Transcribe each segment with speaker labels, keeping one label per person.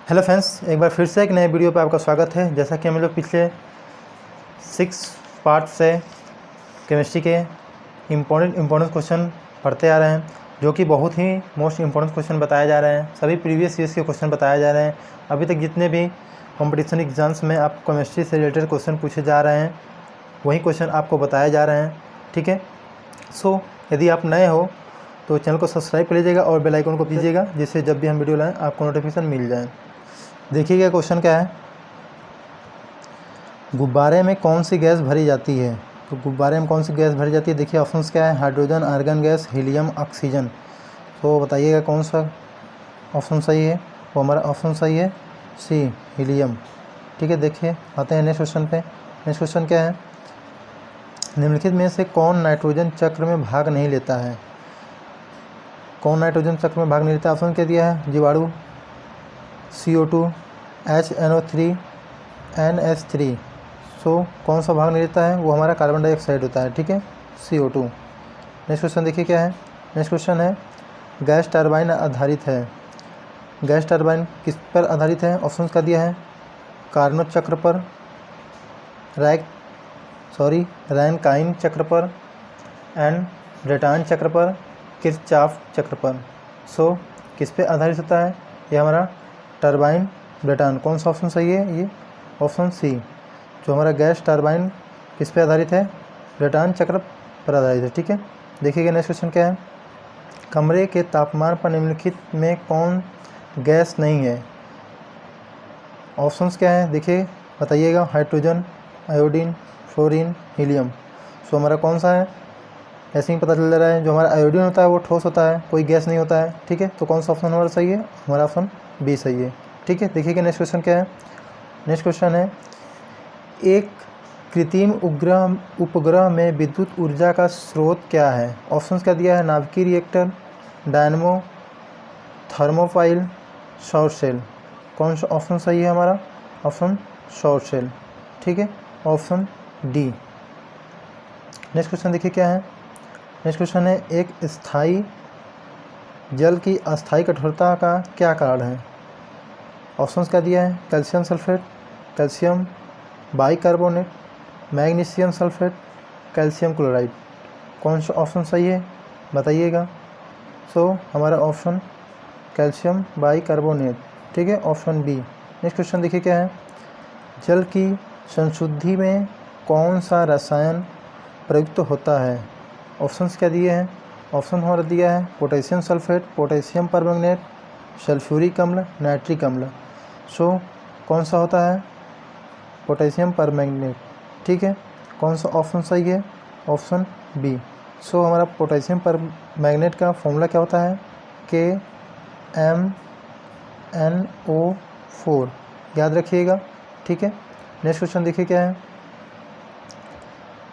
Speaker 1: Hello friends, एक बार फिर से एक नए वीडियो पे आपका स्वागत है। जैसा कि हम लोग पिछले 6 पार्ट से केमिस्ट्री के इम्पोर्टेंट क्वेश्चन पढ़ते आ रहे हैं, जो कि बहुत ही मोस्ट इम्पोर्टेंट क्वेश्चन बताए जा रहे हैं। सभी प्रीवियस ईयर्स के क्वेश्चन बताए जा रहे हैं। अभी तक जितने भी कंपटीशन एग्जाम्स में आप केमिस्ट्री से रिलेटेड क्वेश्चन पूछे जा रहे हैं, वही क्वेश्चन आपको बताए जा रहे हैं। ठीक है, सो यदि आप नए हो तो चैनल को सब्सक्राइब कर लीजिएगा और बेल आइकन को दीजिएगा, जिससे जब भी हम वीडियो लाएँ आपको नोटिफिकेशन मिल जाए। देखिएगा क्वेश्चन क्या है। गुब्बारे में कौन सी गैस भरी जाती है? तो गुब्बारे में कौन सी गैस भरी जाती है, देखिए ऑप्शंस क्या है। Hydrogen, argon gas, helium, oxygen. तो बताइएगा कौन सा ऑप्शन सही है। वो हमारा ऑप्शन सही है सी, हीलियम। ठीक है, देखिए आते हैं नेक्स्ट क्वेश्चन पे। नेक्स्ट क्वेश्चन क्या है। निम्नलिखित में से कौन नाइट्रोजन चक्र में भाग नहीं लेता है? कौन नाइट्रोजन चक्र में भाग नहीं लेता? ऑप्शन क्या दिया है। जीवाणु, CO2, HNO3, NH3। सो कौन सा भाग नहीं लेता है? वो हमारा कार्बन डाइऑक्साइड होता है। ठीक है, CO2। नेक्स्ट क्वेश्चन देखिए क्या है। नेक्स्ट क्वेश्चन है, गैस टरबाइन आधारित है। गैस टरबाइन किस पर आधारित है? ऑप्शन का दिया है। कार्नोट चक्र पर, रैनकाइन चक्र पर, एंड ब्रेटॉन चक्र पर, किरचॉफ चक्र पर। सो किस पे आधारित होता है? ये हमारा टरबाइन ब्रेटॉन। कौन सा ऑप्शन सही है? ये ऑप्शन सी, जो हमारा गैस टरबाइन किस पे आधारित है? ब्रेटॉन चक्र पर आधारित है। ठीक है, देखिएगा नेक्स्ट क्वेश्चन क्या है। कमरे के तापमान पर निम्नलिखित में कौन गैस नहीं है? ऑप्शंस क्या है देखिए, बताइएगा। Hydrogen, iodine, fluorine, helium. So हमारा कौन सा है? ऐसे ही पता चल रहा है, जो हमारा आयोडीन होता है वो ठोस होता है, कोई गैस नहीं होता है। ठीक है, तो कौन सा ऑप्शन हमारा सही है? हमारा ऑप्शन बी सही है। ठीक है, देखिएगा नेक्स्ट क्वेश्चन क्या है। नेक्स्ट क्वेश्चन है, एक कृत्रिम उपग्रह में विद्युत ऊर्जा का स्रोत क्या है? ऑप्शंस क्या दिया है। नाभिकीय रिएक्टर, डायनमो, थर्मोपाइल, सौर सेल। कौन सा ऑप्शन सही है हमारा? ऑप्शन सौर सेल। ठीक है, ऑप्शन डी। नेक्स्ट क्वेश्चन देखिए क्या है। नेक्स्ट क्वेश्चन है, एक स्थायी जल की अस्थायी कठोरता का क्या कारण है? ऑप्शंस क्या दिया है। Calcium sulphate, calcium bicarbonate, magnesium sulphate, calcium chloride. कौन सा ऑप्शन सही है बताइएगा। सो हमारा ऑप्शन कैल्शियम बाइकार्बोनेट। ठीक है, ऑप्शन बी। नेक्स्ट क्वेश्चन देखिए क्या है। जल की संशुद्धि में कौन सा रसायन प्रयुक्त होता है? ऑप्शंस क्या दिए हैं। ऑप्शन हमारा दिया है potassium sulphate, potassium permanganate, sulphuric अम्ल, नाइट्रिक अम्ल। सो कौन सा होता है? Potassium permanganate. ठीक है, कौन सा ऑप्शन सही है? Option B. सो हमारा पोटेशियम परमैंगनेट का फॉर्मूला क्या होता है? KMnO4। याद रखिएगा। ठीक है, नेक्स्ट क्वेश्चन देखिए क्या है।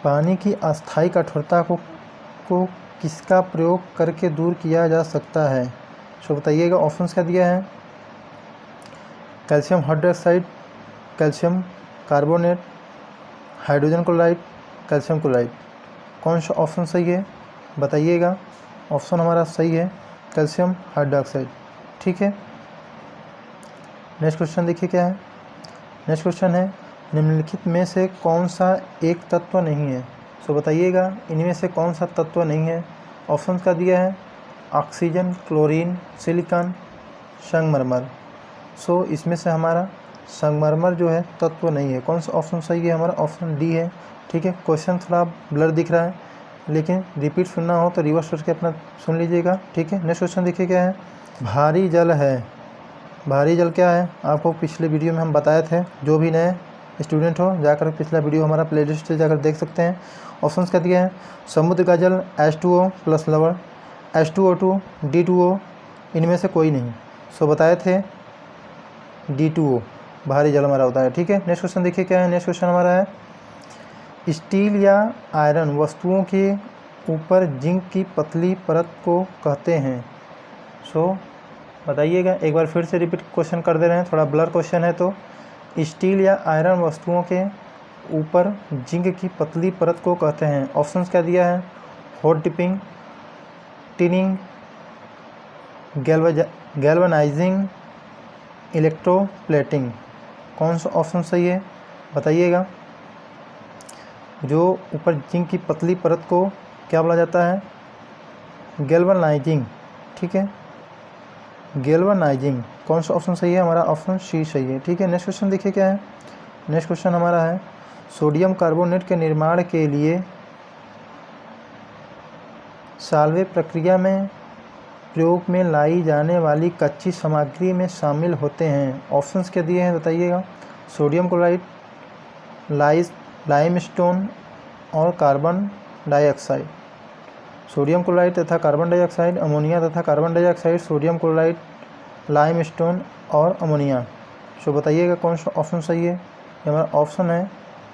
Speaker 1: पानी की अस्थायी कठोरता को किसका प्रयोग करके दूर किया जा सकता है? सो बताइएगा। ऑप्शंस क्या दिया है। Calcium hydroxide, calcium carbonate, hydrogen chloride, calcium chloride. कौन सा ऑप्शन सही है बताइएगा। ऑप्शन हमारा सही है कैल्शियम हाइड्रोक्साइड। ठीक है, नेक्स्ट क्वेश्चन देखिए क्या है। नेक्स्ट क्वेश्चन है, निम्नलिखित में से कौन सा एक तत्व नहीं है? सो बताइएगा इनमें से कौन सा तत्व नहीं है। ऑप्शन का दिया है ऑक्सीजन, क्लोरीन, सिलिकॉन, संगमरमर। सो इसमें से हमारा संगमरमर जो है तत्व नहीं है। कौन सा ऑप्शन सही है? हमारा ऑप्शन डी है। ठीक है, क्वेश्चन थोड़ा ब्लर दिख रहा है, लेकिन रिपीट सुनना हो तो रिवर्स करके अपना सुन लीजिएगा। ठीक है, नेक्स्ट क्वेश्चन देखिए क्या है। भारी जल है। भारी जल क्या है? आपको पिछले वीडियो में हम बताए थे। जो भी नए स्टूडेंट हो जाकर पिछला वीडियो हमारा प्लेलिस्ट से जाकर देख सकते हैं। ऑप्शंस क्या दिया है। समुद्र का जल, H2O प्लस लवण, H2O2, D2O। इनमें से कोई नहीं। सो बताए थे D2O भारी जल हमारा होता है। ठीक है, नेक्स्ट क्वेश्चन देखिए क्या है। नेक्स्ट क्वेश्चन हमारा है, स्टील या आयरन वस्तुओं के ऊपर जिंक की पतली परत को कहते हैं। सो बताइएगा। एक बार फिर से रिपीट क्वेश्चन कर दे रहे हैं, थोड़ा ब्लर क्वेश्चन है। तो स्टील या आयरन वस्तुओं के ऊपर जिंक की पतली परत को कहते हैं। ऑप्शंस क्या दिया है। Hot dipping, tinning, galvanising, electroplating. कौन सा ऑप्शन सही है बताइएगा। जो ऊपर जिंक की पतली परत को क्या बोला जाता है, गैल्वेनाइजिंग, ठीक है, गैल्वेनाइजिंग। कौन सा ऑप्शन सही है हमारा, ऑप्शन सी सही है, ठीक है। नेक्स्ट क्वेश्चन देखिए क्या है। नेक्स्ट क्वेश्चन हमारा है सोडियम कार्बोनेट के निर्माण के लिए साल्वे प्रक्रिया में प्रयोग में लाई जाने वाली कच्ची सामग्री में शामिल होते हैं। ऑप्शंस क्या दिए हैं बताइएगा। सोडियम क्लोराइड, लाइमस्टोन और कार्बन डाइऑक्साइड। सोडियम क्लोराइड तथा कार्बन डाइऑक्साइड, अमोनिया तथा carbon dioxide, sodium chloride, limestone और अमोनिया। सो बताइएगा कौन सा ऑप्शन सही है। ये हमारा ऑप्शन है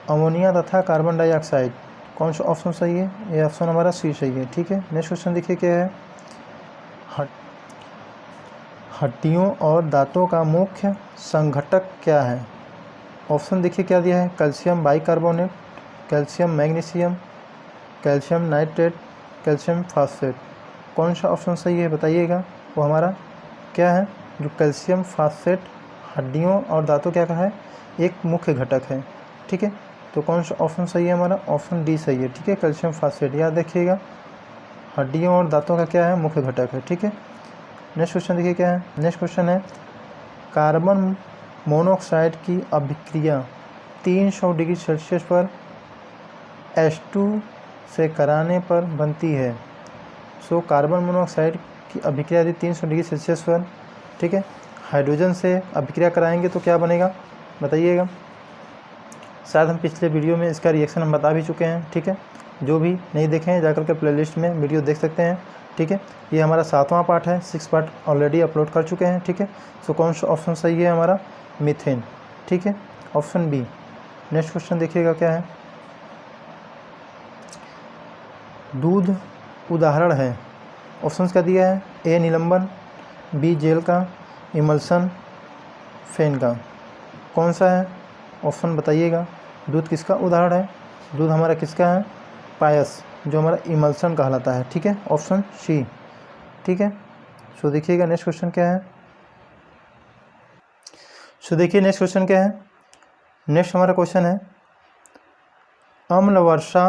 Speaker 1: अमोनिया तथा कार्बन डाइऑक्साइड। कौन सा ऑप्शन सही है, ये ऑप्शन हमारा सी सही है, ठीक है। नेक्स्ट क्वेश्चन देखिए क्या है। हड्डियों और दांतों का मुख्य संघटक क्या है। ऑप्शन देखिए क्या दिया है, calcium bicarbonate, calcium magnesium, calcium nitrate, calcium phosphate. कौन सा ऑप्शन सही है बताइएगा। वो हमारा क्या है, जो कैल्शियम फास्फेट हड्डियों और दांतों क्या कहा है, एक मुख्य घटक है, ठीक है। तो कौन सा ऑप्शन सही है हमारा, ऑप्शन डी सही है, ठीक है। कैल्शियम फास्फेट याद रखिएगा, हड्डियों और दांतों का क्या है, मुख्य घटक है, ठीक है। नेक्स्ट क्वेश्चन देखिए क्या है। नेक्स्ट क्वेश्चन है कार्बन मोनोऑक्साइड की अभिक्रिया 300 डिग्री सेल्सियस पर H2 से कराने पर बनती है। सो कार्बन मोनोऑक्साइड की अभिक्रिया यदि 300 डिग्री सेल्सियस पर, ठीक है, हाइड्रोजन से अभिक्रिया कराएंगे तो क्या बनेगा बताइएगा। शायद हम पिछले वीडियो में इसका रिएक्शन हम बता भी चुके हैं, ठीक है। जो भी नहीं देखे हैं जाकर के प्लेलिस्ट में वीडियो देख सकते हैं, ठीक है। ये हमारा 7वां पार्ट है, 6 पार्ट ऑलरेडी अपलोड कर चुके हैं, ठीक है। सो कौन सा ऑप्शन सही है हमारा, मीथेन, ठीक है, ऑप्शन बी। नेक्स्ट क्वेश्चन देखिएगा क्या है। दूध उदाहरण है। ऑप्शंस क्या दिया है, ए निलंबन, बी जेल का, इमल्सन, फेन का। कौन सा है ऑप्शन बताइएगा। दूध किसका उदाहरण है, दूध हमारा किसका है, पायस, जो हमारा इमल्सन कहलाता है, ठीक है, ऑप्शन सी, ठीक है। सो देखिएगा नेक्स्ट क्वेश्चन क्या है। सो देखिए नेक्स्ट क्वेश्चन क्या है। नेक्स्ट हमारा क्वेश्चन है अम्ल वर्षा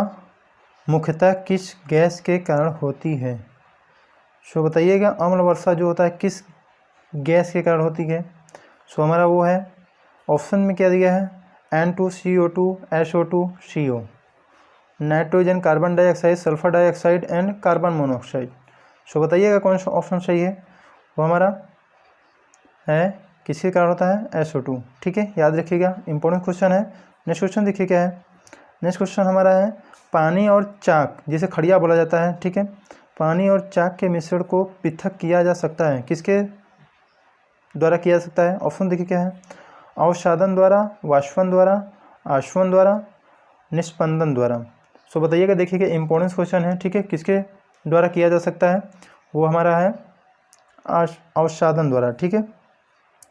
Speaker 1: मुख्यतः किस गैस के कारण होती है। सो बताइएगा अम्ल वर्षा जो होता है किस गैस के कारण होती है। सो हमारा वो है, ऑप्शन में क्या दिया है, N2CO2, SO2, CO, nitrogen, carbon dioxide, sulphur dioxide and carbon monoxide. So बताइएगा कौन सा ऑप्शन सही है। वो हमारा है किसके कारण होता है, SO2, ठीक है, याद रखिएगा, इंपॉर्टेंट क्वेश्चन है। नेक्स्ट क्वेश्चन देखिए क्या है। नेक्स्ट क्वेश्चन हमारा है पानी और चाक, जिसे खड़िया बोला जाता है, ठीक है, पानी और चाक के मिश्रण को पृथक किया जा सकता है, किसके द्वारा किया जा सकता है। ऑप्शन देखिए क्या है, अवसादन द्वारा, वाष्पन द्वारा, आश्वन द्वारा, निस्पंदन द्वारा। सो बताइएगा, देखिए इंपॉर्टेंट क्वेश्चन है, ठीक है, किसके द्वारा किया जा सकता है। वो हमारा है अवसादन द्वारा, ठीक है,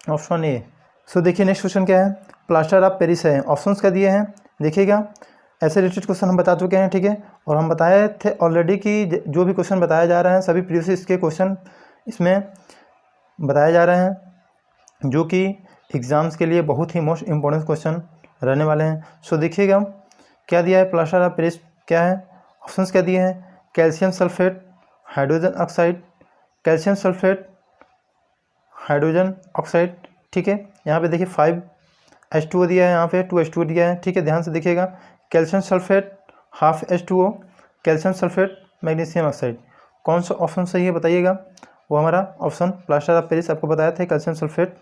Speaker 1: ऑप्शन ए। सो देखिए नेक्स्ट क्वेश्चन क्या है, प्लास्टर ऑफ पेरिस है। ऑप्शंस क्या दिए हैं देखिएगा। ऐसे रिलेटेड क्वेश्चन हम बता चुके हैं, ठीक है, और हम बताए थे ऑलरेडी कि जो भी क्वेश्चन बताया जा रहे हैं सभी प्रीवियस इसके क्वेश्चन इसमें बताए जा रहे हैं, जो कि एग्जाम्स के लिए बहुत ही मोस्ट इंपॉर्टेंट क्वेश्चन रहने वाले हैं। सो देखिएगा क्या दिया है, प्लास्टर ऑफ पेरिस क्या है। ऑप्शंस क्या दिए हैं, calcium sulphate, hydrogen oxide, calcium sulphate, hydrogen oxide, ठीक है। यहाँ पे देखिए 5H2O दिया है, यहाँ पे 2H2O दिया है, ठीक है, ध्यान से देखिएगा। Calcium sulphate half H2O, calcium sulphate magnesium oxide. कौन सा ऑप्शन सही है बताइएगा। वो हमारा ऑप्शन प्लास्टर ऑफ पेरिस आपको बताया था, कैल्शियम सल्फेट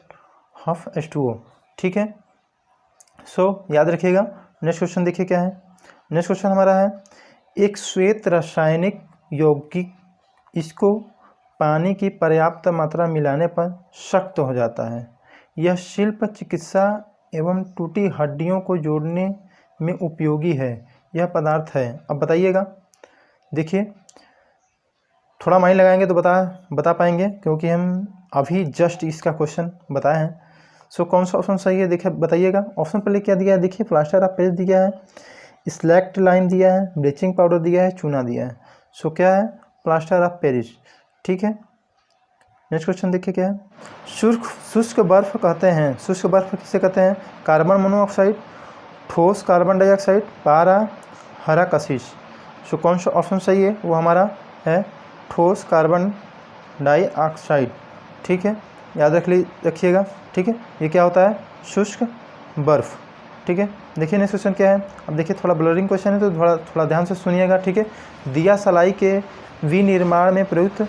Speaker 1: हाफ H2O, ठीक है। सो याद रखिएगा। नेक्स्ट क्वेश्चन देखिए क्या है। नेक्स्ट क्वेश्चन हमारा है एक श्वेत रासायनिक यौगिक, इसको पानी की पर्याप्त मात्रा मिलाने पर सख्त हो जाता है। यह शिल्प चिकित्सा एवं टूटी हड्डियों को जोड़ने में उपयोगी है। यह पदार्थ है। अब बताइएगा, देखिए थोड़ा माइंड लगाएंगे तो बता पाएंगे, क्योंकि हम अभी जस्ट इसका क्वेश्चन बताए हैं। सो कौन सा ऑप्शन सही है देखिए बताइएगा। ऑप्शन पहले क्या दिया है, देखिए प्लास्टर ऑफ पेरिस दिया है, स्लैक्ट लाइम दिया है, ब्लीचिंग पाउडर दिया है, चूना दिया है। सो क्या है, प्लास्टर ऑफ पेरिस, ठीक है। नेक्स्ट क्वेश्चन देखिए क्या है। शुष्क बर्फ कहते हैं, शुष्क बर्फ किसे कहते हैं? कार्बन मोनोऑक्साइड, ठोस कार्बन डाइऑक्साइड, पारा, हरा कशिश। सो कौन सा ऑप्शन सही है? वो हमारा है ठोस कार्बन डाइऑक्साइड। ठीक है, याद रखिएगा। ठीक है, ये क्या होता है? शुष्क बर्फ। ठीक है, देखिए नेक्स्ट क्वेश्चन क्या है। अब देखिए थोड़ा ब्लरिंग क्वेश्चन है तो थोड़ा ध्यान से सुनिएगा। ठीक है, दिया सलाई के विनिर्माण में प्रयुक्त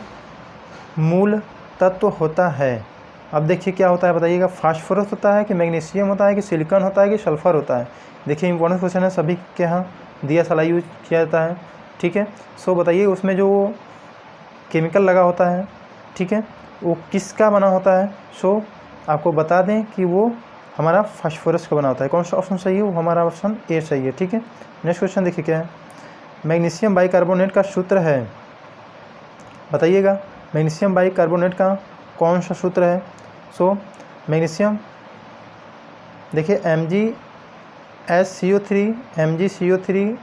Speaker 1: मूल तत्व होता है। अब देखिए क्या होता है बताइएगा। फास्फोरस होता है कि मैग्नीशियम होता है कि सिलिकॉन होता है कि सल्फर होता है? देखिए इंपॉर्टेंट क्वेश्चन है, सभी के यहाँ दिया सलाई यूज किया जाता है। ठीक है, सो बताइए उसमें जो केमिकल लगा होता है, ठीक है, वो किसका बना होता है? सो आपको बता दें कि वो हमारा फास्फोरस का बना होता है। कौन सा ऑप्शन सही है? वो हमारा ऑप्शन ए सही है। ठीक है, नेक्स्ट क्वेश्चन देखिए क्या है। मैग्नीशियम बाइकार्बोनेट का सूत्र है, बताइएगा मैग्नीशियम बाइकार्बोनेट का कौन सा सूत्र है? सो मैग्नीशियम देखिए MgSCO3 MgCO3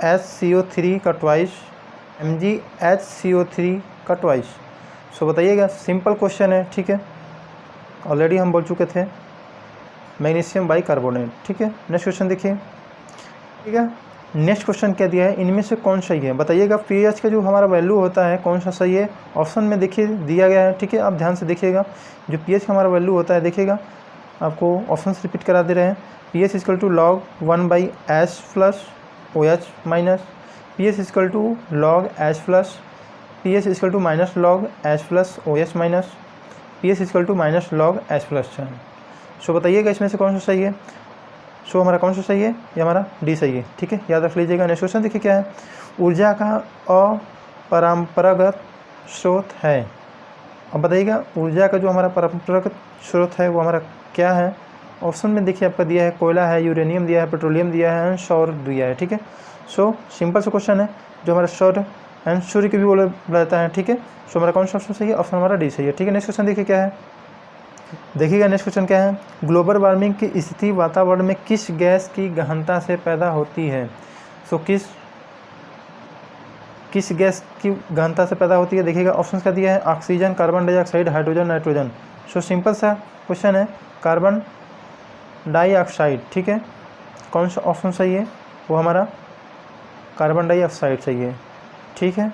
Speaker 1: MnSCO3 का ट्वाइस, MgHCO3 का ट्वाइस। सो बताइएगा, सिंपल क्वेश्चन है। ठीक है, ऑलरेडी हम बोल चुके थे मैग्नीशियम बाइकार्बोनेट। ठीक है, नेक्स्ट क्वेश्चन देखिए। ठीक है, नेक्स्ट क्वेश्चन क्या दिया है? इनमें से कौन सही है? बताइएगा pH का जो हमारा वैल्यू होता है कौन सा सही है? ऑप्शन में देखिए दिया गया है। ठीक है, आप ध्यान से देखिएगा। जो pH का हमारा वैल्यू होता है, देखिएगा आपको ऑप्शन रिपीट करा दे रहे हैं। pH equal to log 1/H plus OH minus, pH equal to log H plus, pH equal to minus log H plus OH minus, pH equal to minus log H plus. So बताइएगा इसमें से कौन सा सही है? सो हमारा कौन सा सही है? ये हमारा डी सही है। ठीक है, याद रख लीजिएगा। नेक्स्ट क्वेश्चन देखिए क्या है। ऊर्जा का अपरंपरागत स्रोत है। अब बताइएगा ऊर्जा का जो हमारा परंपरागत स्रोत है वो हमारा क्या है? ऑप्शन में देखिए आपका दिया है कोयला है, यूरेनियम दिया है, पेट्रोलियम दिया है एंड सौर दिया है। ठीक है, सो सिंपल सा क्वेश्चन है। जो हमारा सौर एंड सूर्य के भी बोला जाता है। ठीक है, सो हमारा कौन सा ऑप्शन सही है? ऑप्शन हमारा डी सही है। ठीक है, नेक्स्ट क्वेश्चन देखिए क्या है। देखिएगा नेक्स्ट क्वेश्चन क्या है। ग्लोबल वार्मिंग की स्थिति वातावरण में किस गैस की गहनता से पैदा होती है? सो किस गैस की गहनता से पैदा होती है? देखिएगा ऑप्शन का दिया है oxygen, carbon dioxide, hydrogen, nitrogen. So simple सा क्वेश्चन है, कार्बन डाइऑक्साइड। ठीक है, कौन सा ऑप्शन सही है? वो हमारा कार्बन डाइऑक्साइड सही है। ठीक है,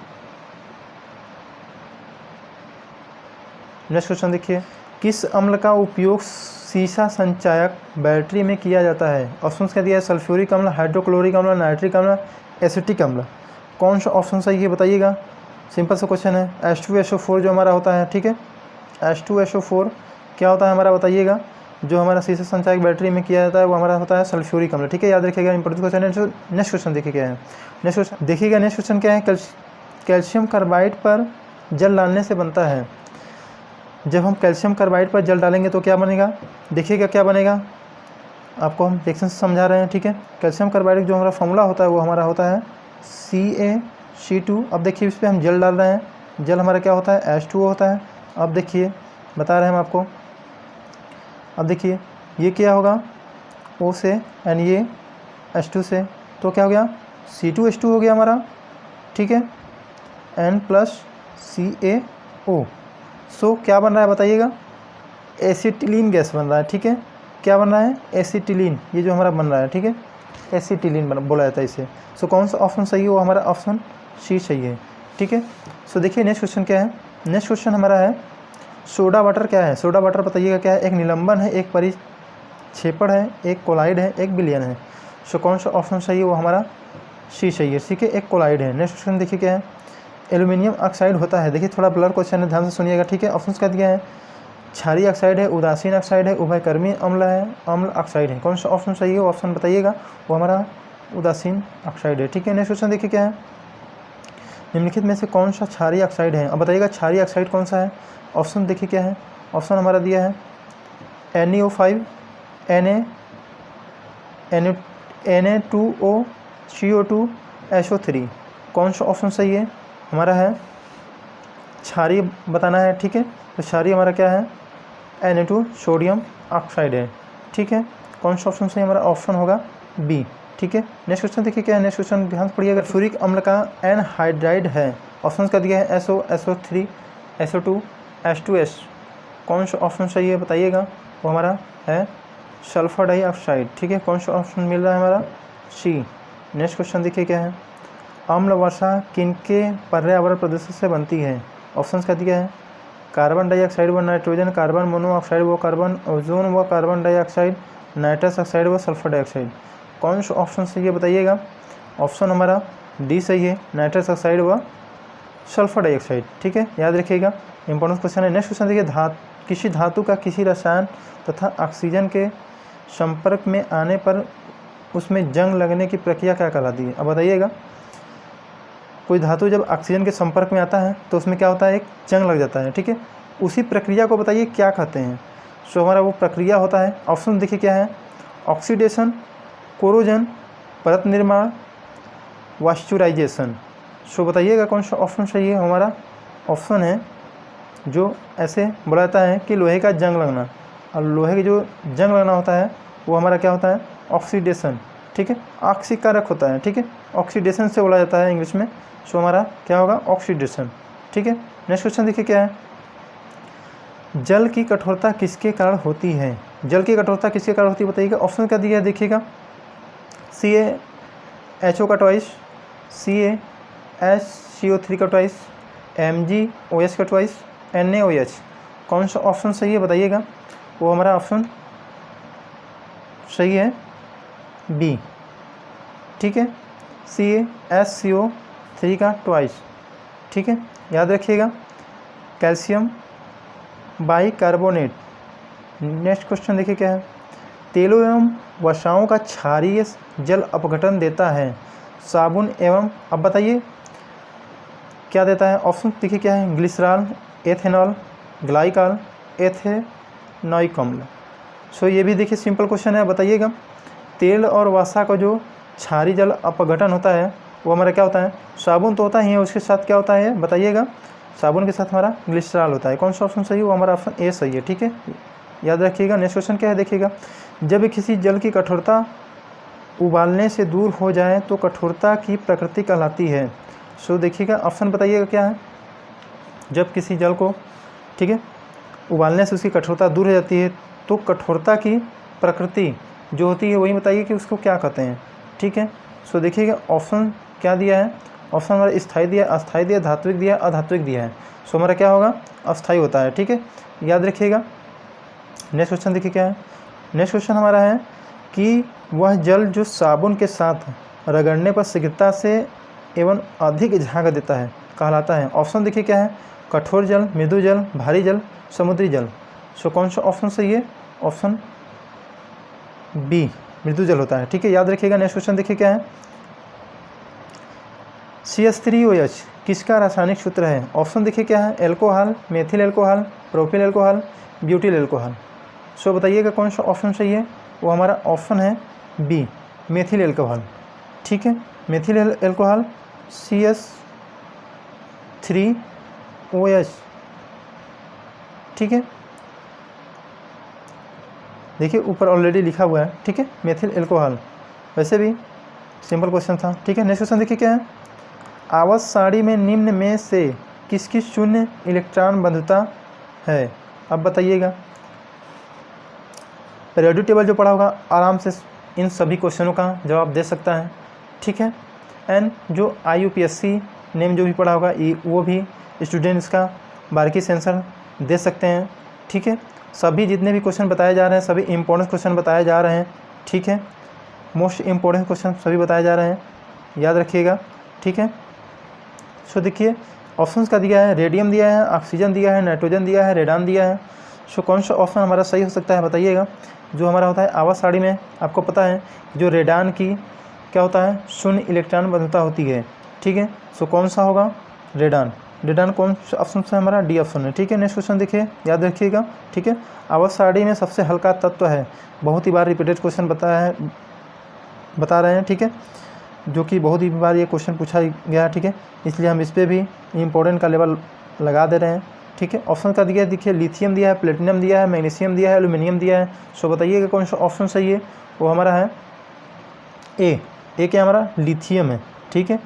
Speaker 1: नेक्स्ट क्वेश्चन देखिए। किस अम्ल का उपयोग सीसा संचायक बैटरी में किया जाता है? ऑप्शन क्या दिया है? सल्फ्यूरिक अम्ल, हाइड्रोक्लोरिक अम्ल, नाइट्रिक अम्ल, एसिटिक अम्ल। कौन सा ऑप्शन सही है बताइएगा। सिंपल सा क्वेश्चन है। H2SO4 जो हमारा होता है, ठीक है, H2SO4 क्या होता है हमारा बताइएगा। जो हमारा सीसा संचायक बैटरी में किया जाता है वो हमारा होता है सल्फ्यूरिक अम्ल। ठीक है, याद रखिएगा, इंपॉर्टेंट क्वेश्चन है। नेक्स्ट क्वेश्चन देखिए क्या है। नेक्स्ट क्वेश्चन देखिएगा, नेक्स्ट क्वेश्चन क्या है। कैल्शियम कार्बाइड पर जल डालने से बनता है। जब हम कैल्शियम कार्बाइड पर जल डालेंगे तो क्या बनेगा? देखिएगा क्या बनेगा, आपको हम रिएक्शन से समझा रहे हैं। ठीक है, कैल्शियम कार्बाइड जो हमारा फॉर्मूला होता है वो हमारा होता है CaC2। अब देखिए इस पर हम जल डाल रहे हैं, जल हमारा क्या होता है? H2O होता है। अब देखिए बता रहे हैं हम आपको। अब देखिए ये क्या होगा? O से एंड ये H2 से, तो क्या हो गया? C2H2 हो गया हमारा। ठीक है, N प्लस CaO। सो क्या बन रहा है बताइएगा? एसिटिलीन गैस बन रहा है। ठीक है, क्या बन रहा है? एसिटिलीन, ये जो हमारा बन रहा है। ठीक है, एसिटिलीन बोला जाता है इसे। सो कौन सा ऑप्शन सही है? वो हमारा ऑप्शन सी सही है। ठीक है, सो देखिए नेक्स्ट क्वेश्चन क्या है। नेक्स्ट क्वेश्चन हमारा है सोडा वाटर क्या है? सोडा वाटर बताइएगा क्या है? एक निलंबन है, एक परिक्षेपण है, एक कोलाइड है, एक विलयन है। सो कौन सा ऑप्शन सही है? वो हमारा सी सही है। ठीक है, एक कोलाइड है। नेक्स्ट क्वेश्चन देखिए क्या है। एल्यूमिनियम ऑक्साइड होता है। देखिए थोड़ा ब्लर क्वेश्चन है, ध्यान से सुनिएगा। ठीक है, ऑप्शन क्या दिया है? क्षारीय ऑक्साइड है, उदासीन ऑक्साइड है, उभयकर्मी अम्ल है, अम्ल ऑक्साइड है। कौन सा ऑप्शन सही है? वो ऑप्शन बताइएगा। वो हमारा उदासीन ऑक्साइड है। ठीक है, नेक्स्ट क्वेश्चन देखिए क्या है। निम्नलिखित में से कौन सा क्षारीय ऑक्साइड है? अब बताइएगा क्षारीय ऑक्साइड कौन सा है? ऑप्शन देखिए क्या है। ऑप्शन हमारा दिया है NaO5, Na2O, CO2, SO3। कौन सा ऑप्शन सही है? हमारा है क्षारीय बताना है। ठीक है, तो क्षारीय हमारा क्या है? Na2 सोडियम ऑक्साइड है। ठीक है, कौन सा ऑप्शन सही? हमारा ऑप्शन होगा बी। ठीक है, नेक्स्ट क्वेश्चन देखिए क्या है। नेक्स्ट क्वेश्चन ध्यान से पढ़िएगा। सल्फ्यूरिक अम्ल का एनहाइड्राइड है। ऑप्शन का दिया है SO, SO3, SO2 H2S, कौन सा ऑप्शन सही है बताइएगा? वो हमारा है सल्फर डाइऑक्साइड। ठीक है, कौन सा ऑप्शन मिल रहा है हमारा? सी। नेक्स्ट क्वेश्चन देखिए क्या है, अम्ल वर्षा किनके पर्यावरण प्रदूषण से बनती है? ऑप्शंस क्या दिया है? कार्बन डाइऑक्साइड व नाइट्रोजन, कार्बन मोनोऑक्साइड व कार्बन ओजोन व कार्बन डाइऑक्साइड, नाइट्रस ऑक्साइड व सल्फर डाइऑक्साइड। कौन सा ऑप्शन सही है बताइएगा? ऑप्शन हमारा डी सही है, नाइट्रस ऑक्साइड व सल्फर डाइऑक्साइड। ठीक है, याद रखिएगा, इंपॉर्टेंट क्वेश्चन है। नेक्स्ट क्वेश्चन देखिए, किसी धातु का किसी रसायन तथा ऑक्सीजन के संपर्क में आने पर उसमें जंग लगने की प्रक्रिया क्या कहलाती है? अब बताइएगा, कोई धातु जब ऑक्सीजन के संपर्क में आता है तो उसमें क्या होता है? एक जंग लग जाता है। ठीक है, उसी प्रक्रिया को बताइए क्या कहते हैं? सो हमारा वो प्रक्रिया होता है, ऑप्शन देखिए क्या है, ऑक्सीडेशन, कोरोजन, परत निर्माण, वास्चुराइजेशन। सो बताइएगा कौन सा ऑप्शन सही है? हमारा ऑप्शन है जो ऐसे बोला जाता है कि लोहे का जंग लगना, और लोहे के जो जंग लगना होता है वो हमारा क्या होता है? ऑक्सीडेशन। ठीक है, ऑक्सीकारक होता है। ठीक है, ऑक्सीडेशन से बोला जाता है इंग्लिश में। सो हमारा क्या होगा? ऑक्सीडेशन। ठीक है, नेक्स्ट क्वेश्चन देखिए क्या है, जल की कठोरता किसके कारण होती है? जल की कठोरता किसके कारण होती है बताइएगा? ऑप्शन क्या दिया है देखिएगा, CaHO का ट्वाइस, CaHCO3 का ट्वाइस, MgOH का ट्वाइस, NaOH। कौन सा ऑप्शन सही है बताइएगा? वो हमारा ऑप्शन सही है बी। ठीक है, CaHCO3 का ट्वाइस। ठीक है, याद रखिएगा, कैल्शियम बाइकार्बोनेट। नेक्स्ट क्वेश्चन देखिए क्या है, तेलों एवं वसाओं का क्षारीय जल अपघटन देता है, साबुन एवं, अब बताइए क्या देता है? ऑप्शन देखिए क्या है, ग्लिसरॉल, एथेनॉल, ग्लाइकॉल, एथेनॉइक अम्ल। सो ये भी देखिए सिंपल क्वेश्चन है, बताइएगा, तेल और वसा का जो क्षारीय जल अपघटन होता है वो हमारा क्या होता है? साबुन तो होता ही है, उसके साथ क्या होता है बताइएगा? साबुन के साथ हमारा ग्लिसरॉल होता है। कौन सा ऑप्शन सही है? वो हमारा ऑप्शन ए सही है। ठीक है, याद रखिएगा। नेक्स्ट क्वेश्चन क्या है देखिएगा, जब किसी जल की कठोरता उबालने से दूर हो जाए तो कठोरता की प्रकृति कहलाती है। सो देखिएगा, ऑप्शन बताइएगा क्या है? जब किसी जल को, ठीक है, उबालने से उसकी कठोरता दूर हो जाती है तो कठोरता की प्रकृति जो होती है वही बताइए कि उसको क्या कहते हैं। ठीक है, सो देखिएगा ऑप्शन क्या दिया है? ऑप्शन हमारा स्थायी दिया, अस्थायी दिया, धात्विक दिया, अधात्विक दिया है। सो हमारा क्या होगा? अस्थायी होता है। ठीक है, याद रखिएगा। नेक्स्ट क्वेश्चन देखिए क्या है, नेक्स्ट क्वेश्चन हमारा है कि वह जल जो साबुन के साथ रगड़ने पर शीघ्रता से एवं अधिक झाग देता है कहलाता है। ऑप्शन देखिए क्या है, कठोर जल, मृदु जल, भारी जल, समुद्री जल। सो कौन सा ऑप्शन सही है? ऑप्शन बी, मृदु जल होता है। ठीक है, याद रखिएगा। नेक्स्ट क्वेश्चन देखिए क्या है, CH3OH किसका रासायनिक सूत्र है? ऑप्शन देखिए क्या है, alcohol, methyl alcohol, propyl alcohol, butyl alcohol. So बताइएगा कौन सा ऑप्शन सही है? वो हमारा ऑप्शन है बी, मेथिल एल्कोहल। ठीक है, मेथिल एल्कोहल CH3OH। ठीक है, देखिए ऊपर ऑलरेडी लिखा हुआ है। ठीक है, मेथिल एल्कोहल, वैसे भी सिंपल क्वेश्चन था। ठीक है, नेक्स्ट क्वेश्चन देखिए क्या है, आवर्त सारणी में निम्न में से किसकी शून्य इलेक्ट्रॉन बंधुता है? अब बताइएगा, पीरियोडिक टेबल जो पढ़ा होगा आराम से इन सभी क्वेश्चनों का जवाब दे सकता है। ठीक है, एंड जो IUPAC नेम जो भी पढ़ा होगा वो भी स्टूडेंट इसका बारीकी से आंसर दे सकते हैं। ठीक है, सभी जितने भी क्वेश्चन बताए जा रहे हैं सभी इंपॉर्टेंट क्वेश्चन बताए जा रहे हैं। ठीक है, मोस्ट इम्पोर्टेंट क्वेश्चन सभी बताए जा रहे हैं, याद रखिएगा। ठीक है, सो देखिए ऑप्शंस का दिया है, रेडियम दिया है, ऑक्सीजन दिया है, नाइट्रोजन दिया है, रेडान दिया है। सो कौन सा ऑप्शन हमारा सही हो सकता है बताइएगा? जो हमारा होता है आवर्त सारणी में, आपको पता है जो रेडान की क्या होता है? शून्य इलेक्ट्रॉन बंधुता होती है। ठीक है, सो कौन सा होगा? रेडान। रेडान कौन सा ऑप्शन से? हमारा डी ऑप्शन है। ठीक है, नेक्स्ट क्वेश्चन देखिए, याद रखिएगा। ठीक है, आवर्त सारणी में सबसे हल्का तत्व है, बहुत ही बार रिपीटेड क्वेश्चन बता रहे हैं। ठीक है, जो कि बहुत ही बार ये क्वेश्चन पूछा गया है। ठीक है, इसलिए हम इस पर भी इम्पोर्टेंट का लेवल लगा दे रहे हैं। ठीक है, ऑप्शन का दिया देखिए, लिथियम दिया है, प्लेटिनम दिया है, मैग्नीशियम दिया है, एल्यूमिनियम दिया है। सो बताइएगा कौन सा ऑप्शन सही है? वो हमारा है ए क्या हमारा? लिथियम है। ठीक है,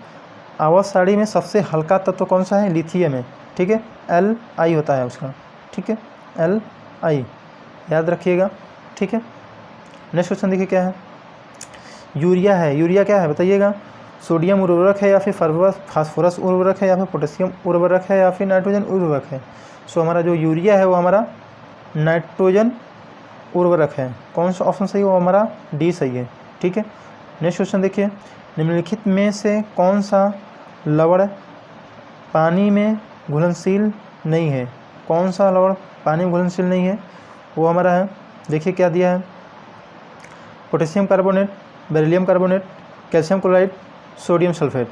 Speaker 1: आवर्त सारणी में सबसे हल्का तत्व कौन सा है? लिथियम है। ठीक है, Li होता है उसका, ठीक है, Li याद रखिएगा, ठीक है। नेक्स्ट क्वेश्चन देखिए क्या है, यूरिया है, यूरिया क्या है बताइएगा, सोडियम उर्वरक है या फिर फास्फोरस उर्वरक है या फिर पोटेशियम उर्वरक है या फिर नाइट्रोजन उर्वरक है। सो हमारा जो यूरिया है वो हमारा नाइट्रोजन उर्वरक है। कौन सा ऑप्शन सही है, वो हमारा डी सही है, ठीक है। नेक्स्ट क्वेश्चन देखिए, निम्नलिखित में से कौन सा लवण पानी में घुलनशील नहीं है, कौन सा लवण पानी में घुलनशील नहीं है, वो हमारा है, देखिए क्या दिया है, potassium carbonate, beryllium carbonate, calcium chloride, sodium sulphate.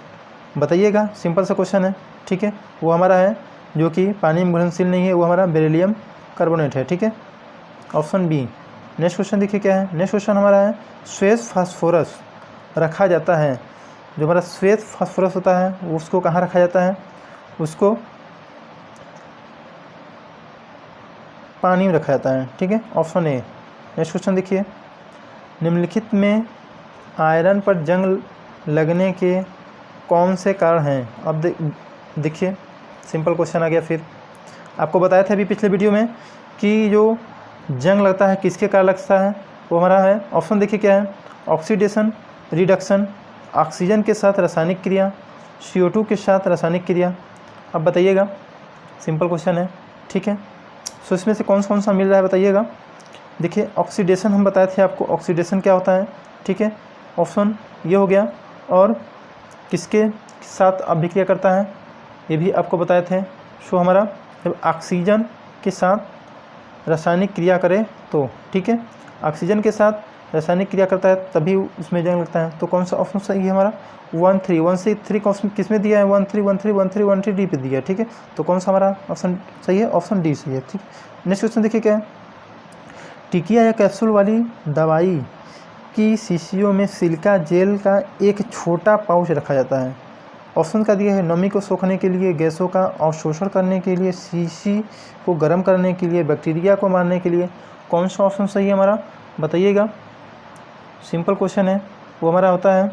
Speaker 1: बताइएगा, सिंपल सा क्वेश्चन है, ठीक है। वो हमारा है जो कि पानी में घुलनशील नहीं है, वो हमारा बेरिलियम कार्बोनेट है, ठीक है, ऑप्शन बी। नेक्स्ट क्वेश्चन देखिए क्या है, नेक्स्ट क्वेश्चन हमारा है, श्वेत फास्फोरस रखा जाता है, जो हमारा श्वेत फास्फोरस होता है उसको कहाँ रखा जाता है, उसको पानी में रखा जाता है, ठीक है, ऑप्शन ए। नेक्स्ट क्वेश्चन देखिए, निम्नलिखित में आयरन पर जंग लगने के कौन से कारण हैं। अब देखिए सिंपल क्वेश्चन आ गया, फिर आपको बताया था अभी पिछले वीडियो में कि जो जंग लगता है किसके कारण लगता है, वो हमारा है, ऑप्शन देखिए क्या है, ऑक्सीडेशन, रिडक्शन, ऑक्सीजन के साथ रासायनिक क्रिया, CO2 के साथ रासायनिक क्रिया। अब बताइएगा, सिंपल क्वेश्चन है, ठीक है। सो इसमें से कौन सा मिल रहा है बताइएगा। देखिए ऑक्सीडेशन हम बताए थे आपको, ऑक्सीडेशन क्या होता है, ठीक है, ऑप्शन ये हो गया। और किसके साथ अभिक्रिया करता है ये भी आपको बताए थे। सो हमारा जब ऑक्सीजन के साथ रासायनिक क्रिया करे तो, ठीक है, ऑक्सीजन के साथ रासायनिक क्रिया करता है तभी उसमें जंग लगता है। तो कौन सा ऑप्शन सही है हमारा, 1 3 किस में दिया है, 1 3 1 3 1 3 1 3 डी पे दिया है, ठीक है। तो कौन सा हमारा ऑप्शन सही है, ऑप्शन डी सही है, ठीक। नेक्स्ट क्वेश्चन देखिए क्या है, टिकिया या कैप्सूल वाली दवाई की शीशियों में सिलिका जेल का एक छोटा पाउच रखा जाता है। ऑप्शन का दिया है, नमी को सोखने के लिए, गैसों का अवशोषण करने के लिए, शीशी को गर्म करने के लिए, बैक्टीरिया को मारने के लिए। कौन सा ऑप्शन सही है हमारा बताइएगा। सिंपल क्वेश्चन है, वो हमारा होता है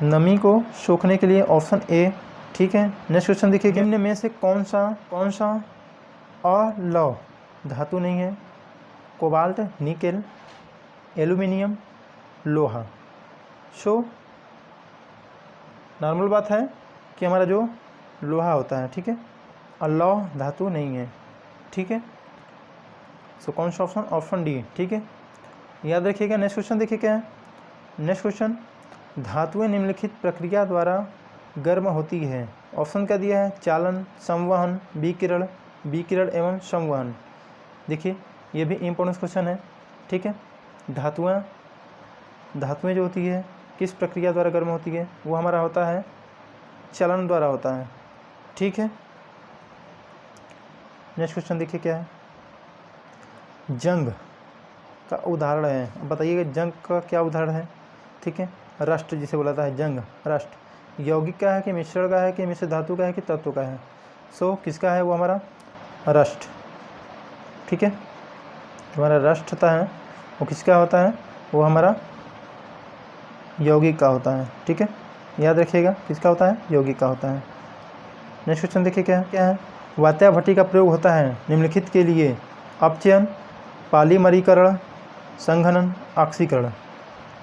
Speaker 1: नमी को सोखने के लिए, ऑप्शन ए, ठीक है। नेक्स्ट क्वेश्चन देखिए, निम्न में से कौन सा अलौह धातु नहीं है, कोबाल्ट, निकेल, एल्यूमिनियम, लोहा। सो नॉर्मल बात है कि हमारा जो लोहा होता है, ठीक है, अलौह धातु नहीं है, ठीक है। सो कौन सा ऑप्शन, ऑप्शन डी, ठीक है, याद रखिएगा। नेक्स्ट क्वेश्चन देखिए क्या है, नेक्स्ट क्वेश्चन, धातुएं निम्नलिखित प्रक्रिया द्वारा गर्म होती है। ऑप्शन का दिया है, चालन, संवहन, विकिरण एवं संवहन। देखिए ये भी इम्पोर्टेंट क्वेश्चन है, ठीक है। धातुएं जो होती है किस प्रक्रिया द्वारा गर्म होती है, वो हमारा होता है चलन द्वारा होता है, ठीक है। नेक्स्ट क्वेश्चन देखिए क्या है, जंग का उदाहरण है। अब बताइएगा जंग का क्या उदाहरण है, ठीक है, रस्ट जिसे बोला है जंग, रस्ट यौगिक का है कि मिश्रण का है कि मिश्र धातु का है कि तत्व का है। सो किसका है, वो हमारा रस्ट, ठीक है। हमारा रस्ट होता है वो किसका होता है, वो हमारा यौगिक का होता है, ठीक है, याद रखिएगा किसका होता है, यौगिक का होता है। नेक्स्ट क्वेश्चन देखिए क्या है, वात्या भट्टी का प्रयोग होता है निम्नलिखित के लिए, अपचयन, पॉलीमरीकरण, संघनन, ऑक्सीकरण।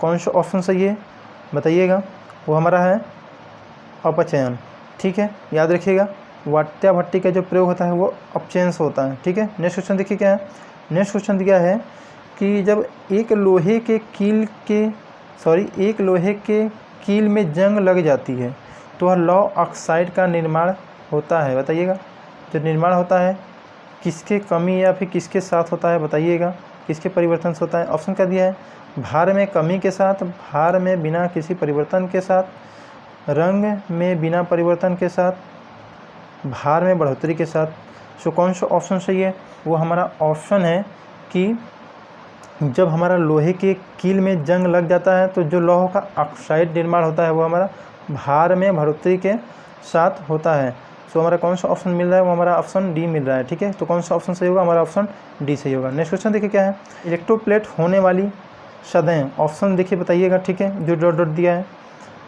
Speaker 1: कौन सा ऑप्शन सही है बताइएगा, वो हमारा है अपचयन, ठीक है, याद रखिएगा वात्या भट्टी का जो प्रयोग होता है वो अपचयन से होता है, ठीक है। नेक्स्ट क्वेश्चन देखिए क्या है, नेक्स्ट क्वेश्चन दिया है कि जब एक लोहे के कील में जंग लग जाती है तो वह लौह ऑक्साइड का निर्माण होता है। बताइएगा जो निर्माण होता है किसके कमी या फिर किसके साथ होता है, बताइएगा किसके परिवर्तन से होता है। ऑप्शन का दिया है, भार में कमी के साथ, भार में बिना किसी परिवर्तन के साथ, रंग में बिना परिवर्तन के साथ, भार में बढ़ोतरी के साथ। सो कौन सा ऑप्शन सही है, वो हमारा ऑप्शन है कि जब हमारा लोहे के कील में जंग लग जाता है तो जो लौह का ऑक्साइड निर्माण होता है वो हमारा भार में बढ़ोतरी के साथ होता है। सो हमारा कौन सा ऑप्शन मिल रहा है, वो हमारा ऑप्शन डी मिल रहा है, ठीक है। तो कौन सा ऑप्शन सही होगा, हमारा ऑप्शन डी सही होगा। नेक्स्ट क्वेश्चन देखिए क्या है, इलेक्ट्रोप्लेट होने वाली सदैं, ऑप्शन देखिए बताइएगा, ठीक है, जो डॉट डॉट दिया है,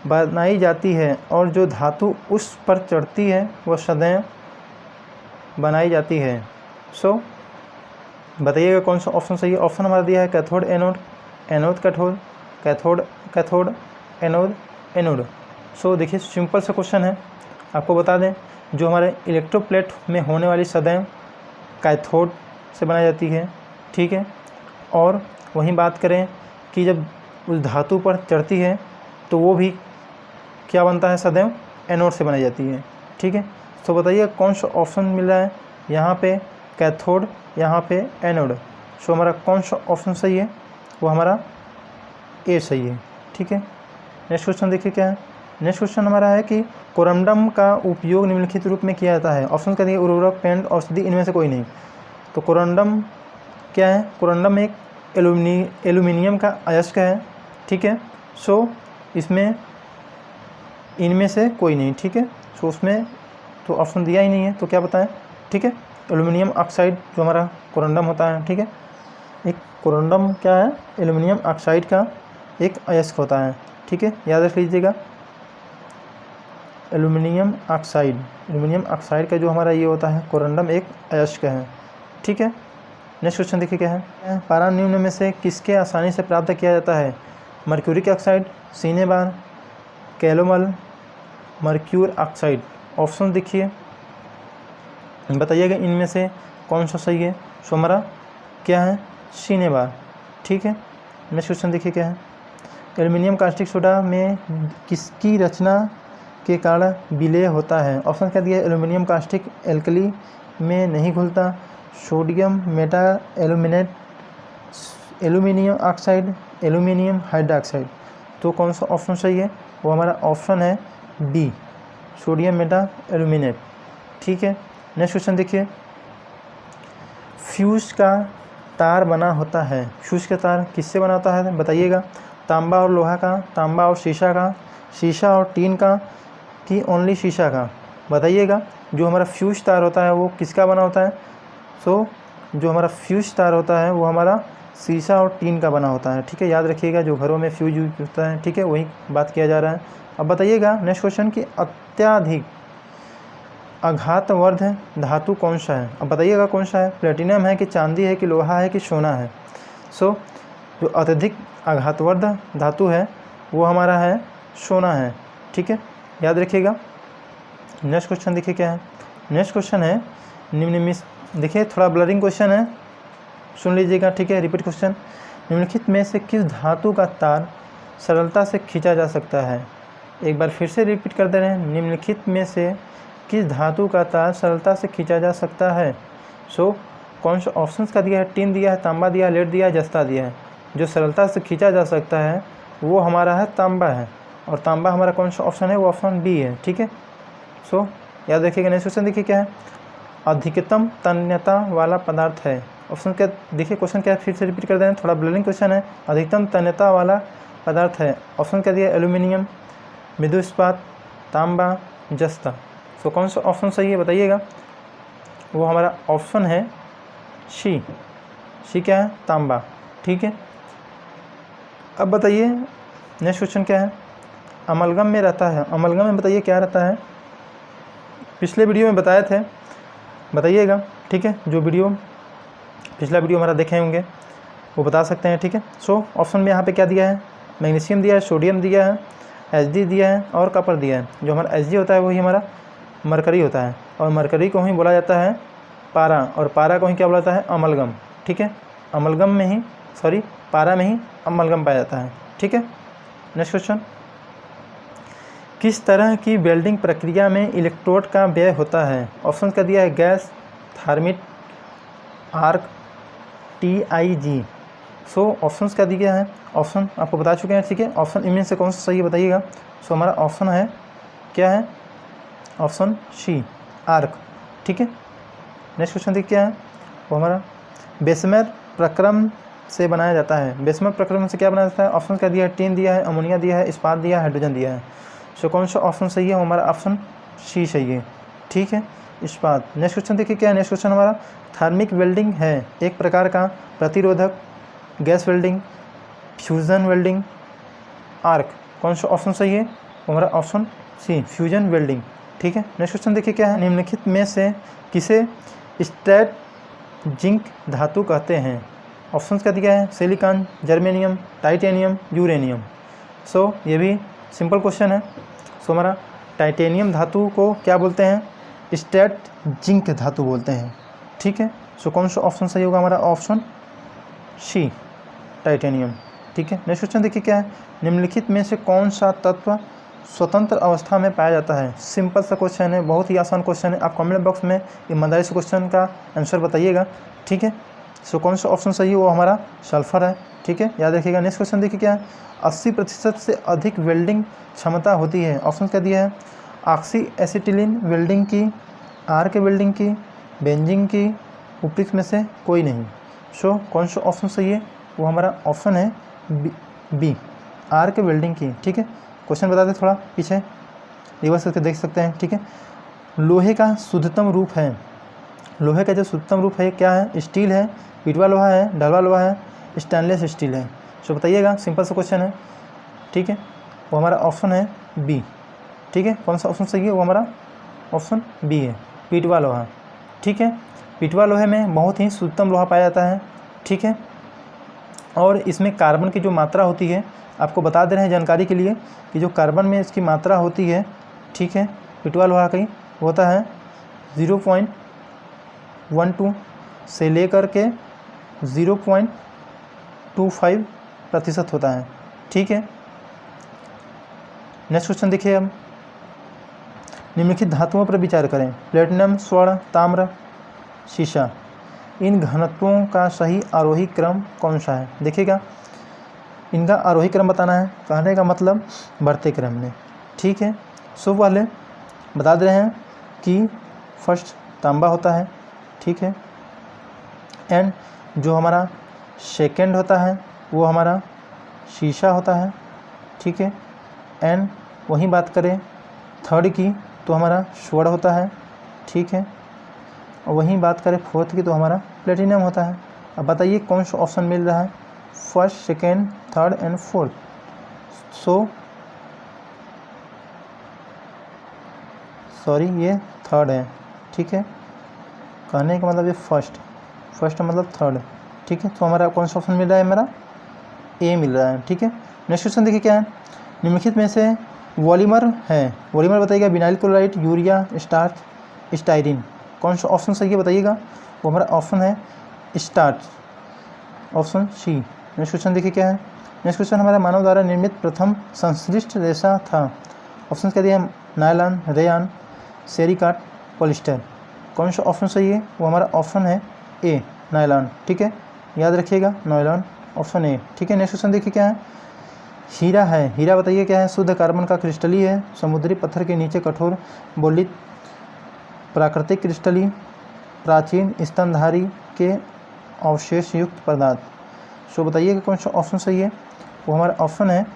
Speaker 1: बनाई जाती है और जो धातु उस पर चढ़ती है वह सदैं बनाई जाती है। सो बताइएगा कौन सा ऑप्शन सही है। ऑप्शन हमारा दिया है cathode anode, anode cathode, cathode cathode, anode anode. So देखिए सिंपल सा क्वेश्चन है, आपको बता दें जो हमारे इलेक्ट्रोप्लेट में होने वाली सदैव कैथोड से बनाई जाती है, ठीक है। और वहीं बात करें कि जब उस धातु पर चढ़ती है तो वो भी क्या बनता है, सदैव एनोड से बनाई जाती है, ठीक है। तो बताइए कौन सा ऑप्शन मिल रहा है, यहाँ पे कैथोड, यहाँ पे एनोड। सो हमारा कौन सा ऑप्शन सही है, वो हमारा ए सही है, ठीक है। नेक्स्ट क्वेश्चन देखिए क्या है। नेक्स्ट क्वेश्चन हमारा है कि कोरंडम का उपयोग निम्नलिखित रूप में किया जाता है। ऑप्शन का दिए उर्वरक, पेंट, औषधि, इनमें से कोई नहीं। तो कोरंडम क्या है, कोरंडम एक एल्यूमिनियम का अयस्क है, ठीक है। सो इसमें इनमें से कोई नहीं, ठीक है। सो उसमें तो ऑप्शन दिया ही नहीं है, तो क्या बताएं, ठीक है। एल्यूमिनियम ऑक्साइड जो हमारा कोरंडम होता है, ठीक है। एक कोरंडम क्या है, एल्यूमिनियम ऑक्साइड का एक अयस्क होता है, ठीक है, याद रख लीजिएगा। एल्यूमिनियम ऑक्साइड का जो हमारा ये होता है कोरंडम एक अयस्क है, ठीक है। नेक्स्ट क्वेश्चन देखिए क्या है। पारा निम्न में से किसके आसानी से प्राप्त किया जाता है। Mercuric oxide, cinnabar, calomel, Mercure oxide. Option देखिए, बताइएगा इनमें से कौन सा सही है। सो हमारा क्या है, सिनेबार, ठीक है। नेक्स्ट क्वेश्चन देखिए क्या है। एल्यूमिनियम कास्टिक सोडा में किसकी रचना के कारण विलय होता है। ऑप्शन क्या दिया है, एल्यूमिनियम कास्टिक एल्कली में नहीं घुलता, sodium meta aluminate, aluminium oxide, aluminium hydroxide. तो कौन सा ऑप्शन सही है, वो हमारा ऑप्शन है डी, सोडियम मेटा एल्यूमिनेट, ठीक है। नेक्स्ट क्वेश्चन देखिए। फ्यूज का तार बना होता है, फ्यूज का तार किससे बना होता है बताइएगा। तांबा और लोहा का, तांबा और शीशा का, शीशा और टीन का, कि ओनली शीशा का। बताइएगा जो हमारा फ्यूज तार होता है वो किसका बना होता है। सो जो हमारा फ्यूज तार होता है वो हमारा शीशा और टीन का बना होता है, ठीक है। याद रखिएगा जो घरों में फ्यूज यूज होता है, ठीक है, वही बात किया जा रहा है। अब बताइएगा नेक्स्ट क्वेश्चन कि अत्यधिक आघातवर्ध धातु कौन सा है। अब बताइएगा कौन सा है, प्लेटिनम है कि चांदी है कि लोहा है कि सोना है। सो जो अत्यधिक आघातवर्ध धातु है वो हमारा है सोना है, ठीक है, याद रखिएगा। नेक्स्ट क्वेश्चन देखिए क्या है। नेक्स्ट क्वेश्चन है निम्न में, देखिए थोड़ा ब्लरिंग क्वेश्चन है, सुन लीजिएगा, ठीक है। रिपीट क्वेश्चन, निम्नलिखित में से किस धातु का तार सरलता से खींचा जा सकता है। एक बार फिर से रिपीट कर दे रहे हैं, निम्नलिखित में से किस धातु का तार सरलता से खींचा जा सकता है। सो कौन सा ऑप्शंस का दिया है, टीन दिया है, तांबा दिया है, लेड दिया है, जस्ता दिया है। जो सरलता से खींचा जा सकता है वो हमारा है तांबा है, और तांबा हमारा कौन सा ऑप्शन है, वो ऑप्शन बी है, ठीक है। सो याद रखिएगा। नेक्स्ट क्वेश्चन देखिए क्या है। अधिकतम तन्यता वाला पदार्थ है। ऑप्शन क्या देखिए, क्वेश्चन क्या है, फिर से रिपीट कर दें, थोड़ा ब्लरिंग क्वेश्चन है। अधिकतम तन्यता वाला पदार्थ है, ऑप्शन क्या दिया, एल्यूमिनियम, मृदु इस्पात, तांबा, जस्ता। सो कौन सा ऑप्शन सही है बताइएगा। वो हमारा ऑप्शन है सी, सी क्या है, तांबा, ठीक है। अब बताइए नेक्स्ट क्वेश्चन क्या है। अमलगम में रहता है, अमलगम में बताइए क्या रहता है। पिछले वीडियो में बताए थे, बताइएगा, ठीक है। जो वीडियो पिछला वीडियो हमारा देखे होंगे वो बता सकते हैं, ठीक है। सो ऑप्शन में यहाँ पे क्या दिया है, मैग्नीशियम दिया है, सोडियम दिया है, Hg दिया है और कॉपर दिया है। जो हमारा Hg होता है वही हमारा मरकरी होता है, और मरकरी को ही बोला जाता है पारा, और पारा को ही क्या बोला जाता है, अमलगम, ठीक है। अमलगम में ही पारा में ही अमलगम पाया जाता है, ठीक है। नेक्स्ट क्वेश्चन, किस तरह की वेल्डिंग प्रक्रिया में इलेक्ट्रोड का व्यय होता है। ऑप्शन का दिया है gas, thermite, arc, TIG। So options का दिया है, ऑप्शन आपको बता चुके हैं, ठीक है। ऑप्शन इनमें से कौन सा सही है बताइएगा। सो हमारा ऑप्शन है क्या है, ऑप्शन सी, आर्क, ठीक है। नेक्स्ट क्वेश्चन देखिए क्या है, वो हमारा बेसमेर प्रक्रम से बनाया जाता है। बेसमेर प्रक्रम से क्या बनाया जाता है। ऑप्शन क्या दिया है, टीन दिया है, अमोनिया दिया है, इस्पात दिया है, हाइड्रोजन दिया है। सो कौन सा ऑप्शन सही है, हमारा ऑप्शन सी सही है, ठीक है, इस्पात। नेक्स्ट क्वेश्चन देखिए क्या है। नेक्स्ट क्वेश्चन हमारा थर्मिक वेल्डिंग है एक प्रकार का प्रतिरोधक, gas welding, fusion welding, arc. कौन सा ऑप्शन सही है, हमारा ऑप्शन सी, फ्यूजन वेल्डिंग, ठीक है। नेक्स्ट क्वेश्चन देखिए क्या है, निम्नलिखित में से किसे स्ट्रेट जिंक धातु कहते हैं। ऑप्शंस क्या दिया है, सिलिकॉन, जर्मेनियम, टाइटेनियम, यूरेनियम। सो ये भी सिंपल क्वेश्चन है। सो हमारा टाइटेनियम धातु को क्या बोलते हैं, स्ट्रेट जिंक धातु बोलते हैं, ठीक है। सो कौन सा ऑप्शन सही होगा हमारा, ऑप्शन सी टाइटेनियम, ठीक है। नेक्स्ट क्वेश्चन देखिए क्या है, निम्नलिखित में से कौन सा तत्व स्वतंत्र अवस्था में पाया जाता है। सिंपल सा क्वेश्चन है, बहुत ही आसान क्वेश्चन है। आप कमेंट बॉक्स में ईमानदारी से क्वेश्चन का आंसर बताइएगा, ठीक है। सो कौन सा ऑप्शन सही है, वो हमारा सल्फर है, ठीक है, याद रखिएगा। नेक्स्ट क्वेश्चन देखिए क्या है, 80% से अधिक वेल्डिंग क्षमता होती है। ऑप्शन क्या दिया है, ऑक्सी एसिटिलीन वेल्डिंग की, आर्क वेल्डिंग की, बेंजिंग की, उपयुक्त में से कोई नहीं। सो कौन सा ऑप्शन सही है, वो हमारा ऑप्शन है बी आर्क वेल्डिंग की, ठीक है। क्वेश्चन बता दें थोड़ा पीछे रिवर्स करके देख सकते हैं, ठीक है। लोहे का शुद्धतम रूप है, लोहे का जो शुद्धतम रूप है क्या है, स्टील है, पिटवा लोहा है, ढलवा लोहा है, स्टेनलेस स्टील है। सो बताइएगा, सिंपल सा क्वेश्चन है, ठीक है। वो हमारा ऑप्शन है बी, ठीक है। कौन सा ऑप्शन सही है, वो हमारा ऑप्शन बी है, पिटवा लोहा, ठीक है। पिटवा लोहे में बहुत ही शुद्धतम लोहा पाया जाता है, ठीक है। और इसमें कार्बन की जो मात्रा होती है, आपको बता दे रहे हैं जानकारी के लिए कि जो कार्बन में इसकी मात्रा होती है, ठीक है, पिटवा लोहा की होता है 0.12 से लेकर के 0.25% होता है, ठीक है। नेक्स्ट क्वेश्चन देखिए, अब निम्नलिखित धातुओं पर विचार करें। प्लेटिनम, स्वर्ण, ताम्र, शीशा, इन घनत्वों का सही आरोही क्रम कौन सा है। देखिएगा, इनका आरोही क्रम बताना है, कहने का मतलब बढ़ते क्रम में, ठीक है। सो पहले बता दे रहे हैं कि फर्स्ट तांबा होता है, ठीक है। एंड जो हमारा सेकेंड होता है वो हमारा शीशा होता है, ठीक है। एंड वहीं बात करें थर्ड की तो हमारा स्वर्ण होता है, ठीक है। और वहीं बात करें फोर्थ की तो हमारा प्लेटिनम होता है। अब बताइए कौन सा ऑप्शन मिल रहा है, first, second, third and fourth. So sorry, ये थर्ड है, ठीक है। कहने का मतलब ये फर्स्ट मतलब थर्ड, ठीक है। तो हमारा कौन सा ऑप्शन मिल रहा है, हमारा ए मिल रहा है, ठीक है। नेक्स्ट क्वेश्चन देखिए क्या है, निम्नलिखित में से पॉलीमर है, पॉलीमर बताइएगा, vinyl chloride, urea, starch, styrene. कौन सा ऑप्शन सही है बताइएगा, वो हमारा ऑप्शन है starch, option C. Next question देखिए क्या है, नेक्स्ट क्वेश्चन हमारा मानव द्वारा निर्मित प्रथम संश्लिष्ट रेशा था। ऑप्शन क्या दिया है, नायलॉन, रेयान, सेरिकाट, पॉलिस्टर। कौन सा ऑप्शन सही है, वो हमारा ऑप्शन है ए नायलॉन, ठीक है, याद रखिएगा नायलॉन, ऑप्शन ए, ठीक है। नेक्स्ट क्वेश्चन देखिए क्या है, हीरा है, हीरा बताइए क्या है, शुद्ध कार्बन का क्रिस्टली है, समुद्री पत्थर के नीचे कठोर बोलित प्राकृतिक क्रिस्टली, प्राचीन स्तनधारी के अवशेष युक्त पदार्थ। सो बताइए कि कौन सा ऑप्शन सही है, वो हमारा ऑप्शन है,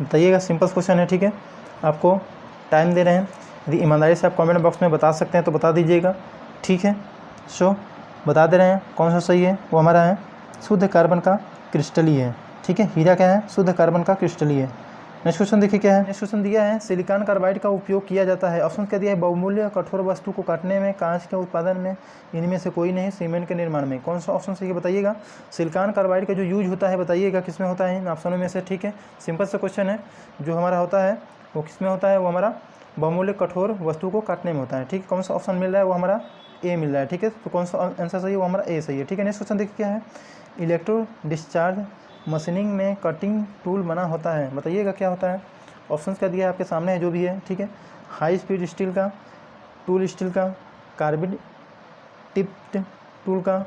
Speaker 1: बताइएगा, सिंपल क्वेश्चन है, ठीक है। आपको टाइम दे रहे हैं, यदि ईमानदारी से आप कमेंट बॉक्स में बता सकते हैं तो बता दीजिएगा, ठीक है। सो बता दे रहे हैं कौन सा सही है, वो हमारा है शुद्ध कार्बन का क्रिस्टली है, ठीक है। हीरा क्या है, शुद्ध कार्बन का क्रिस्टली है। नेक्स्ट क्वेश्चन देखिए क्या है, नेक्स्ट क्वेश्चन दिया है, सिलिकॉन कार्बाइड का उपयोग किया जाता है। ऑप्शन क्या दिया है, बहुमूल्य कठोर वस्तु को काटने में, कांच के उत्पादन में, इनमें से कोई नहीं, सीमेंट के निर्माण में। कौन सा ऑप्शन सही है बताइएगा। सिलिकॉन कार्बाइड का जो यूज होता है बताइएगा किस में होता है, इन ऑप्शनों में से, ठीक है। सिंपल सा क्वेश्चन है, जो हमारा होता है वो किस में होता है, वो हमारा बहुमूल्य कठोर वस्तु को काटने में होता है, ठीक है। कौन सा ऑप्शन मिल रहा है, वो हमारा ए मिल रहा है, ठीक है। तो कौन सा आंसर सही है, वो हमारा ए सही है, ठीक है। नेक्स्ट क्वेश्चन देखिए क्या है, इलेक्ट्रो डिस्चार्ज मशीनिंग में कटिंग टूल बना होता है, बताइएगा क्या होता है। ऑप्शंस क्या दिया है आपके सामने है, जो भी है, ठीक है। हाई स्पीड स्टील का, टूल स्टील का, कार्बिड टिप्ड टूल का,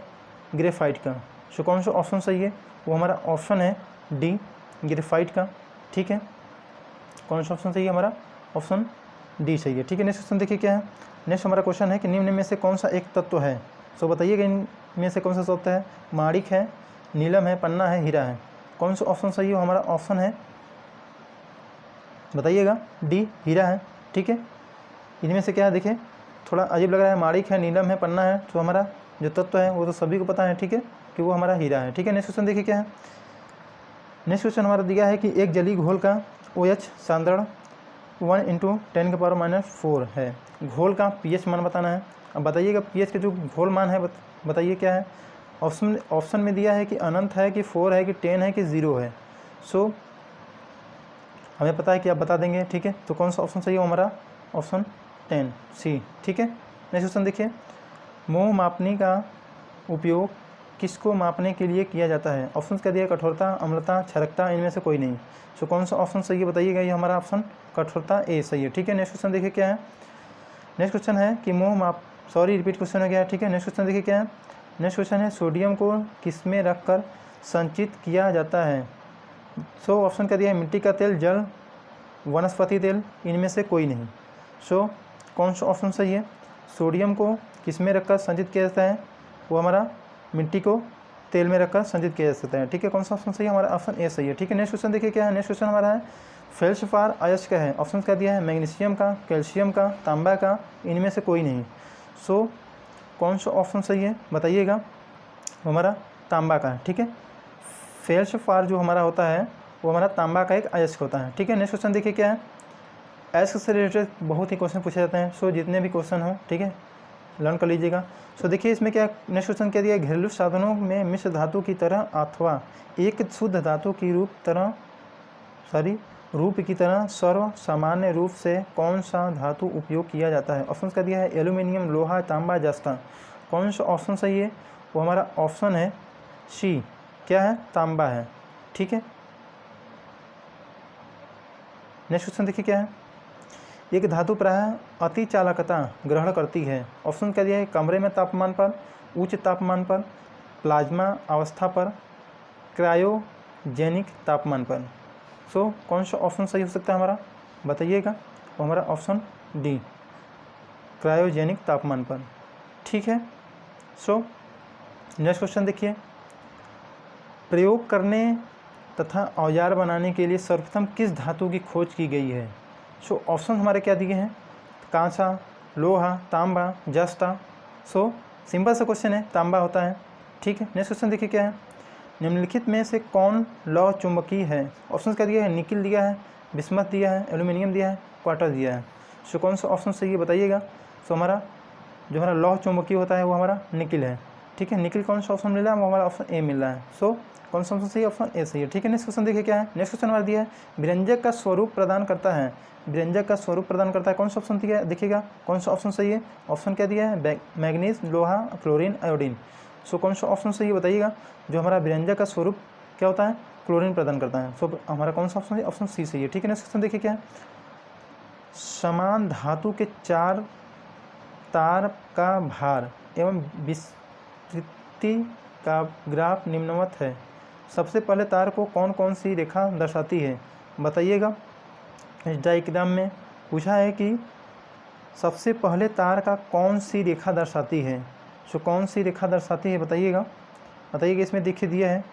Speaker 1: ग्रेफाइट का। सो कौन सा ऑप्शन सही है, वो हमारा ऑप्शन है डी ग्रेफाइट का, ठीक है। कौन सा ऑप्शन सही है, हमारा ऑप्शन डी सही है, ठीक है। नेक्स्ट क्वेश्चन देखिए क्या है, नेक्स्ट हमारा क्वेश्चन है कि निम्न में से कौन सा एक तत्व है। सो बताइएगा इनमें से कौन सा तत्व है, माणिक है, नीलम है, पन्ना है, हीरा है। कौन सा ऑप्शन सही है, वो हमारा ऑप्शन है, बताइएगा, डी हीरा है, ठीक है। इनमें से क्या है, देखिए थोड़ा अजीब लग रहा है, माणिक है, नीलम है, पन्ना है, तो हमारा जो तत्व है वो तो सभी को पता है, ठीक है, कि वो हमारा हीरा है, ठीक है। नेक्स्ट क्वेश्चन देखिए क्या है, नेक्स्ट क्वेश्चन हमारा दिया है कि एक जली घोल का OH सांद्रण 1 × 10⁻⁴ है। घोल का pH मान बताना है। अब बताइएगा pH के जो घोल मान है बताइए क्या है। ऑप्शन में दिया है कि अनंत है कि 4 है कि 10 है कि 0 है। सो हमें पता है कि आप बता देंगे, ठीक है। तो कौन सा ऑप्शन सही हो हमारा? ऑप्शन 10 सी, ठीक है। नेक्स्ट क्वेश्चन देखिए, मोह मापनी का उपयोग किसको मापने के लिए किया जाता है? ऑप्शन क्या दिया? कठोरता, अम्लता, क्षारकता, इनमें से कोई नहीं। सो कौन सा ऑप्शन सही है बताइएगा। ये हमारा ऑप्शन कठोरता ए सही है, ठीक है। नेक्स्ट क्वेश्चन देखिए क्या है। नेक्स्ट क्वेश्चन है कि रिपीट क्वेश्चन हो गया, ठीक है। नेक्स्ट क्वेश्चन देखिए क्या है। नेक्स्ट क्वेश्चन है सोडियम को किसमें रखकर संचित किया जाता है? सो ऑप्शन क्या दिया है? मिट्टी का तेल, जल, वनस्पति तेल, इनमें से कोई नहीं। सो कौन सा ऑप्शन सही है? सोडियम को किसमें रखकर संचित किया जाता है? वो हमारा मिट्टी को तेल में रखकर संचित किया जा सकता है, ठीक है। कौन सा ऑप्शन सही है? हमारा ऑप्शन ए सही है, ठीक है। नेक्स्ट क्वेश्चन देखिए क्या है। नेक्स्ट क्वेश्चन हमारा है फेल्सफार अयस्क है। ऑप्शन क्या दिया है? मैग्नीशियम का, कैल्शियम का, तांबा का, इनमें से कोई नहीं। सो कौन सा ऑप्शन सही है बताइएगा। हमारा तांबा का है, ठीक है। फेल्सफार जो हमारा होता है वो हमारा तांबा का एक अयस्क होता है, ठीक है। नेक्स्ट क्वेश्चन देखिए क्या है। अयस्क से रिलेटेड बहुत ही क्वेश्चन पूछे जाते हैं। सो जितने भी क्वेश्चन हो, ठीक है, लर्न कर लीजिएगा। सो देखिए इसमें क्या नेक्स्ट क्वेश्चन क्या दिया है। घरेलू साधनों में मिश्र धातु की तरह अथवा एक शुद्ध धातु की रूप की तरह सर्व सामान्य रूप से कौन सा धातु उपयोग किया जाता है? ऑप्शन क्या दिया है? एल्यूमिनियम, लोहा, तांबा, जस्ता। कौन सा ऑप्शन सही है? वो हमारा ऑप्शन है सी, क्या है? तांबा है, ठीक है। नेक्स्ट क्वेश्चन देखिए क्या है। एक धातु प्रायः अति चालकता ग्रहण करती है। ऑप्शन क्या दिया है? कमरे में तापमान पर, उच्च तापमान पर, प्लाज्मा अवस्था पर, क्रायोजेनिक तापमान पर। सो कौन सा ऑप्शन सही हो सकता है हमारा बताइएगा। वो हमारा ऑप्शन डी, क्रायोजेनिक तापमान पर, ठीक है। सो नेक्स्ट क्वेश्चन देखिए, प्रयोग करने तथा औजार बनाने के लिए सर्वप्रथम किस धातु की खोज की गई है? सो ऑप्शन हमारे क्या दिए हैं? कांसा, लोहा, तांबा, जस्ता। सो सिंपल सा क्वेश्चन है, तांबा होता है, ठीक है। नेक्स्ट क्वेश्चन देखिए क्या है। निम्नलिखित में से कौन लौह चुंबकीय है? ऑप्शन क्या दिया है? निकिल दिया है, बिस्मथ दिया है, एल्यूमिनियम दिया है, क्वार्टर दिया है। सो कौन सा ऑप्शन सही है बताइएगा। सो हमारा जो हमारा लौह चुंबकीय होता है वो हमारा निकिल है, ठीक है। निकिल कौन सा ऑप्शन मिल रहा है? वो हमारा ऑप्शन ए मिल रहा है। सो कौन सा ऑप्शन सही है? ऑप्शन ए सही है, ठीक है। नेक्स्ट क्वेश्चन देखिए क्या है। नेक्स्ट क्वेश्चन हमारा दिया है व्यंजक का स्वरूप प्रदान करता है। व्यंजक का स्वरूप प्रदान करता है, कौन सा ऑप्शन दिया है देखिएगा। कौन सा ऑप्शन सही है? ऑप्शन क्या दिया है? मैग्नीज, लोहा, क्लोरीन, आयोडीन। सो कौन सा ऑप्शन सही है बताइएगा। जो हमारा व्यंजक का स्वरूप क्या होता है? क्लोरीन प्रदान करता है। सो हमारा कौन सा ऑप्शन है? ऑप्शन सी सही है, ठीक है। नेक्स्ट क्वेश्चन देखिए क्या है। समान धातु के 4 तार का भार एवं विस्तृति का ग्राफ निम्नवत है। सबसे पहले तार को कौन कौन सी रेखा दर्शाती है बताइएगा। इस डायग्राम में पूछा है कि सबसे पहले तार का कौन सी रेखा दर्शाती है। सो कौन सी रेखा दर्शाती है बताइएगा। इसमें देखिए दिया है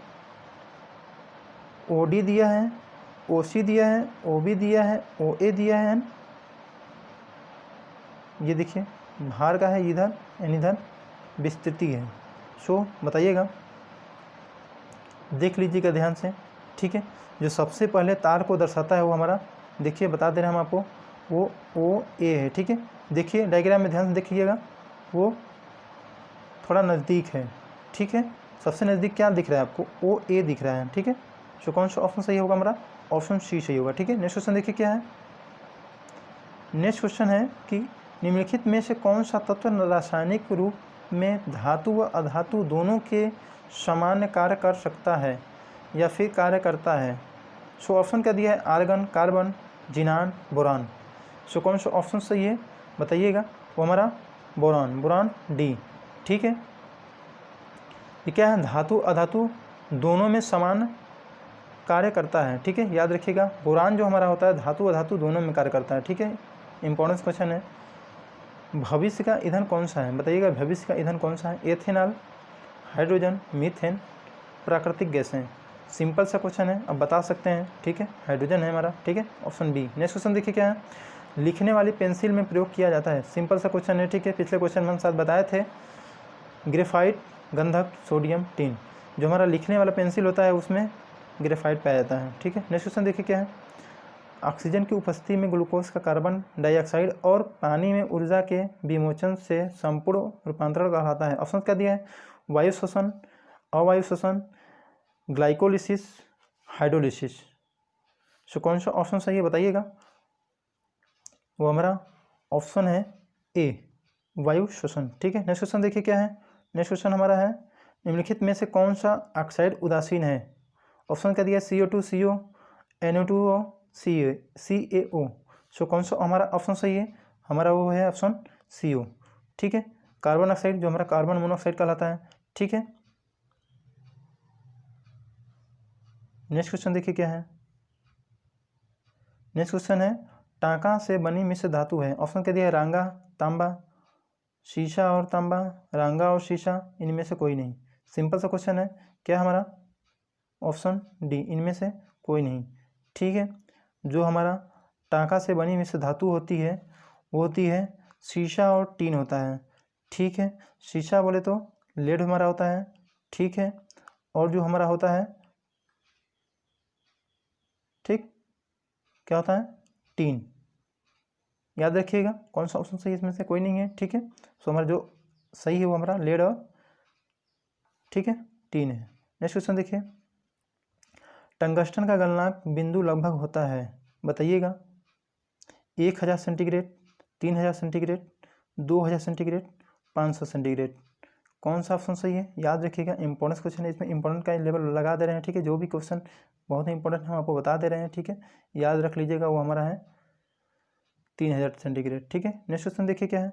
Speaker 1: OD दिया है, OC दिया है, OB दिया है, OA दिया है। ये देखिए भार का है इधर, इधर विस्तृति है। सो बताइएगा, देख लीजिएगा ध्यान से, ठीक है। जो सबसे पहले तार को दर्शाता है वो हमारा देखिए बता दे रहे हैं हम आपको, वो OA है, ठीक है। देखिए डायग्राम में ध्यान से देखिएगा, वो थोड़ा नज़दीक है, ठीक है। सबसे नज़दीक क्या दिख रहा है आपको? OA दिख रहा है, ठीक है। सो कौन सा ऑप्शन सही होगा हमारा? ऑप्शन सी सही होगा, ठीक है। नेक्स्ट क्वेश्चन देखिए क्या है। नेक्स्ट क्वेश्चन है कि निम्नलिखित में से कौन सा तत्व रासायनिक रूप में धातु व अधातु दोनों के समान कार्य कर सकता है या फिर कार्य करता है? सो ऑप्शन क्या दिया है? Argon, carbon, xenon, boron. सो कौन सा ऑप्शन सही है बताइएगा। वो हमारा बोरान डी, ठीक है। ये क्या है? धातु अधातु दोनों में समान कार्य करता है, ठीक है। याद रखिएगा, बोरान जो हमारा होता है धातु अधातु दोनों में कार्य करता है, ठीक है। इंपॉर्टेंस क्वेश्चन है। भविष्य का ईंधन कौन सा है बताइएगा। भविष्य का ईंधन कौन सा है? एथेनॉल, हाइड्रोजन, मीथेन, प्राकृतिक गैसें। सिंपल सा क्वेश्चन है, अब बता सकते हैं, ठीक है। हाइड्रोजन है हमारा, ठीक है। Option B. नेक्स्ट क्वेश्चन देखिए क्या है। लिखने वाली पेंसिल में प्रयोग किया जाता है। सिंपल सा क्वेश्चन है, ठीक है। पिछले क्वेश्चन में हम साथ बताए थे ग्रेफाइट, गंधक, सोडियम, टिन। जो हमारा लिखने वाला पेंसिल होता है उसमें ग्रेफाइट पाया जाता है, ठीक है। नेक्स्ट क्वेश्चन देखिए क्या है। ऑक्सीजन की उपस्थिति में ग्लूकोज का कार्बन डाइऑक्साइड और पानी में ऊर्जा के विमोचन से संपूर्ण रूपांतरण कहलाता है। ऑप्शन क्या दिया है? वायु श्वसन, अवायु श्वसन, ग्लाइकोलिसिस, हाइड्रोलिसिस। सो कौन सा ऑप्शन सही है बताइएगा? वो हमारा ऑप्शन है ए, वायु श्वसन। ठीक है, नेक्स्ट क्वेश्चन देखिए क्या है। नेक्स्ट क्वेश्चन हमारा है, निम्नलिखित में से कौन सा ऑक्साइड उदासीन है? ऑप्शन क्या दिया? CO2, CO, NO2, CaO। सो कौन सा हमारा ऑप्शन सही है? हमारा वो है ऑप्शन CO। ठीक है, कार्बन ऑक्साइड जो हमारा कार्बन मोनोऑक्साइड कहलाता है। ठीक है, नेक्स्ट क्वेश्चन देखिए क्या है। नेक्स्ट क्वेश्चन है, टांका से बनी मिश्र धातु है। ऑप्शन क्या दिया है? रांगा, तांबा, शीशा और तांबा, रांगा और शीशा, इनमें से कोई नहीं। सिंपल सा क्वेश्चन है, क्या हमारा ऑप्शन डी, इनमें से कोई नहीं। ठीक है, जो हमारा टांका से बनी मिश्र धातु होती है वो होती है शीशा और टीन होता है। ठीक है, शीशा बोले तो लेड हमारा होता है। ठीक है, और जो हमारा होता है, ठीक, क्या होता है? टीन। याद रखिएगा कौन सा ऑप्शन सही, इसमें से कोई नहीं है। ठीक है, सो हमारा जो सही है वो हमारा लेड और, ठीक है, टीन है। नेक्स्ट क्वेश्चन देखिए, टंगस्टन का गलनांक बिंदु लगभग होता है, बताइएगा। 1000 सेंटीग्रेड, 3000 सेंटीग्रेड, 2000 सेंटीग्रेड, 500 सेंटीग्रेड। कौन सा ऑप्शन सही है? याद रखिएगा, इंपॉर्टेंस क्वेश्चन है, इसमें इंपॉर्टेंट का लेवल लगा दे रहे हैं। ठीक है, जो भी क्वेश्चन बहुत ही इंपॉर्टेंट हम आपको बता दे रहे हैं। ठीक है, याद रख लीजिएगा, वो हमारा है 3000 सेंटीग्रेड। ठीक है, नेक्स्ट क्वेश्चन देखिए क्या है।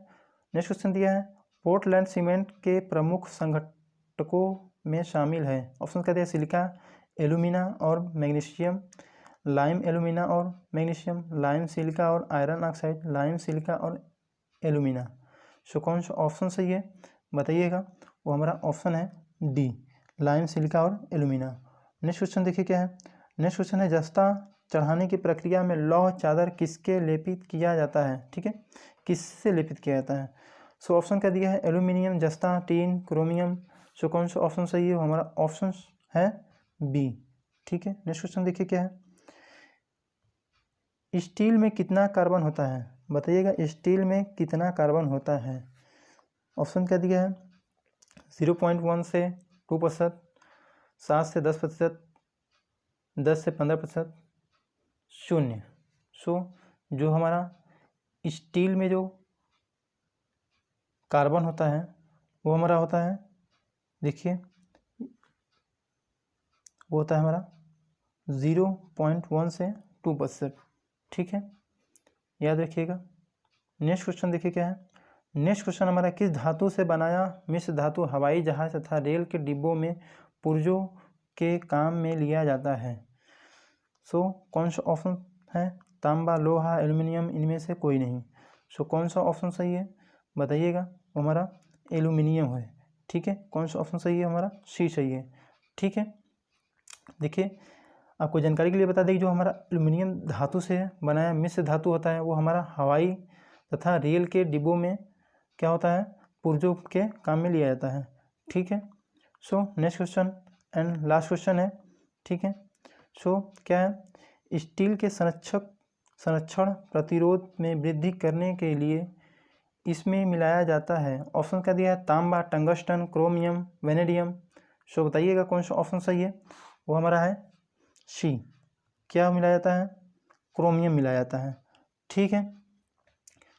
Speaker 1: नेक्स्ट क्वेश्चन दिया है, पोर्टलैंड सीमेंट के प्रमुख संघटकों में शामिल है। ऑप्शन क्या दिया? सिलिका, एल्यूमिना और मैग्नीशियम, लाइम, एल्यूमिना और मैग्नीशियम, लाइम, सिलिका और आयरन ऑक्साइड, लाइम, सिलिका और एल्यूमिना। सो कौन सा ऑप्शन सही है बताइएगा? वो हमारा ऑप्शन है डी, लाइम, सिलिका और एल्यूमिना। नेक्स्ट क्वेश्चन देखिए क्या है। नेक्स्ट क्वेश्चन है, जस्ता चढ़ाने की प्रक्रिया में लौह चादर किसके लेपित किया जाता है? ठीक है, किससे लेपित किया जाता है? सो ऑप्शन क्या दिया है? एल्यूमिनियम, जस्ता, टीन, क्रोमियम। सो कौन सा ऑप्शन सही है? हमारा ऑप्शन है बी। ठीक है, नेक्स्ट क्वेश्चन देखिए क्या है। स्टील में कितना कार्बन होता है बताइएगा? स्टील में कितना कार्बन होता है? ऑप्शन क्या दिया है? 0.1 से 2%, 7 से 10%, 10 से 15%, 0। सो जो हमारा स्टील में जो कार्बन होता है वो हमारा होता है, देखिए, वो होता है हमारा 0.1 से 2%। ठीक है, याद रखिएगा। नेक्स्ट क्वेश्चन देखिए क्या है। नेक्स्ट क्वेश्चन हमारा, किस धातु से बनाया मिश्र धातु हवाई जहाज तथा रेल के डिब्बों में पुर्जों के काम में लिया जाता है? सो कौन सा ऑप्शन है? तांबा, लोहा, एल्यूमिनियम, इनमें से कोई नहीं। सो कौन सा ऑप्शन सही है बताइएगा? हमारा एल्यूमिनियम है। ठीक है, कौन सा ऑप्शन सही है? हमारा सी सही है। ठीक है, देखिए आपको जानकारी के लिए बता दें, जो हमारा एल्यूमिनियम धातु से बनाया मिश्र धातु होता है वो हमारा हवाई तथा रेल के डिब्बों में क्या होता है? पुर्जों के काम में लिया जाता है। ठीक है, so next question and last question है। ठीक है, सो क्या है? स्टील के संरक्षण प्रतिरोध में वृद्धि करने के लिए इसमें मिलाया जाता है। ऑप्शन क्या दिया है? तांबा, टंगस्टन, क्रोमियम, वेनेडियम। सो बताइएगा कौन सा ऑप्शन सही है? वो हमारा है सी। क्या मिलाया जाता है? क्रोमियम मिलाया जाता है। ठीक है,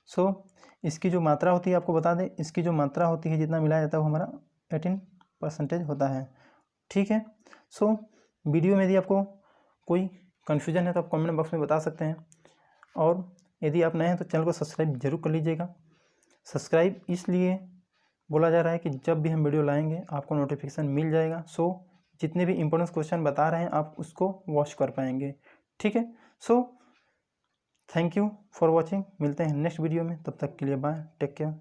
Speaker 1: सो इसकी जो मात्रा होती है, आपको बता दें, इसकी जो मात्रा होती है जितना मिलाया जाता है वो हमारा 18% होता है। ठीक है, सो वीडियो में यदि आपको कोई कन्फ्यूजन है तो आप कमेंट बॉक्स में बता सकते हैं, और यदि आप नए हैं तो चैनल को सब्सक्राइब जरूर कर लीजिएगा। सब्सक्राइब इसलिए बोला जा रहा है कि जब भी हम वीडियो लाएंगे आपको नोटिफिकेशन मिल जाएगा। सो जितने भी इंपॉर्टेंट क्वेश्चन बता रहे हैं आप उसको वॉच कर पाएंगे। ठीक है, so thank you for watching. मिलते हैं नेक्स्ट वीडियो में, तब तक के लिए बाय, टेक केयर।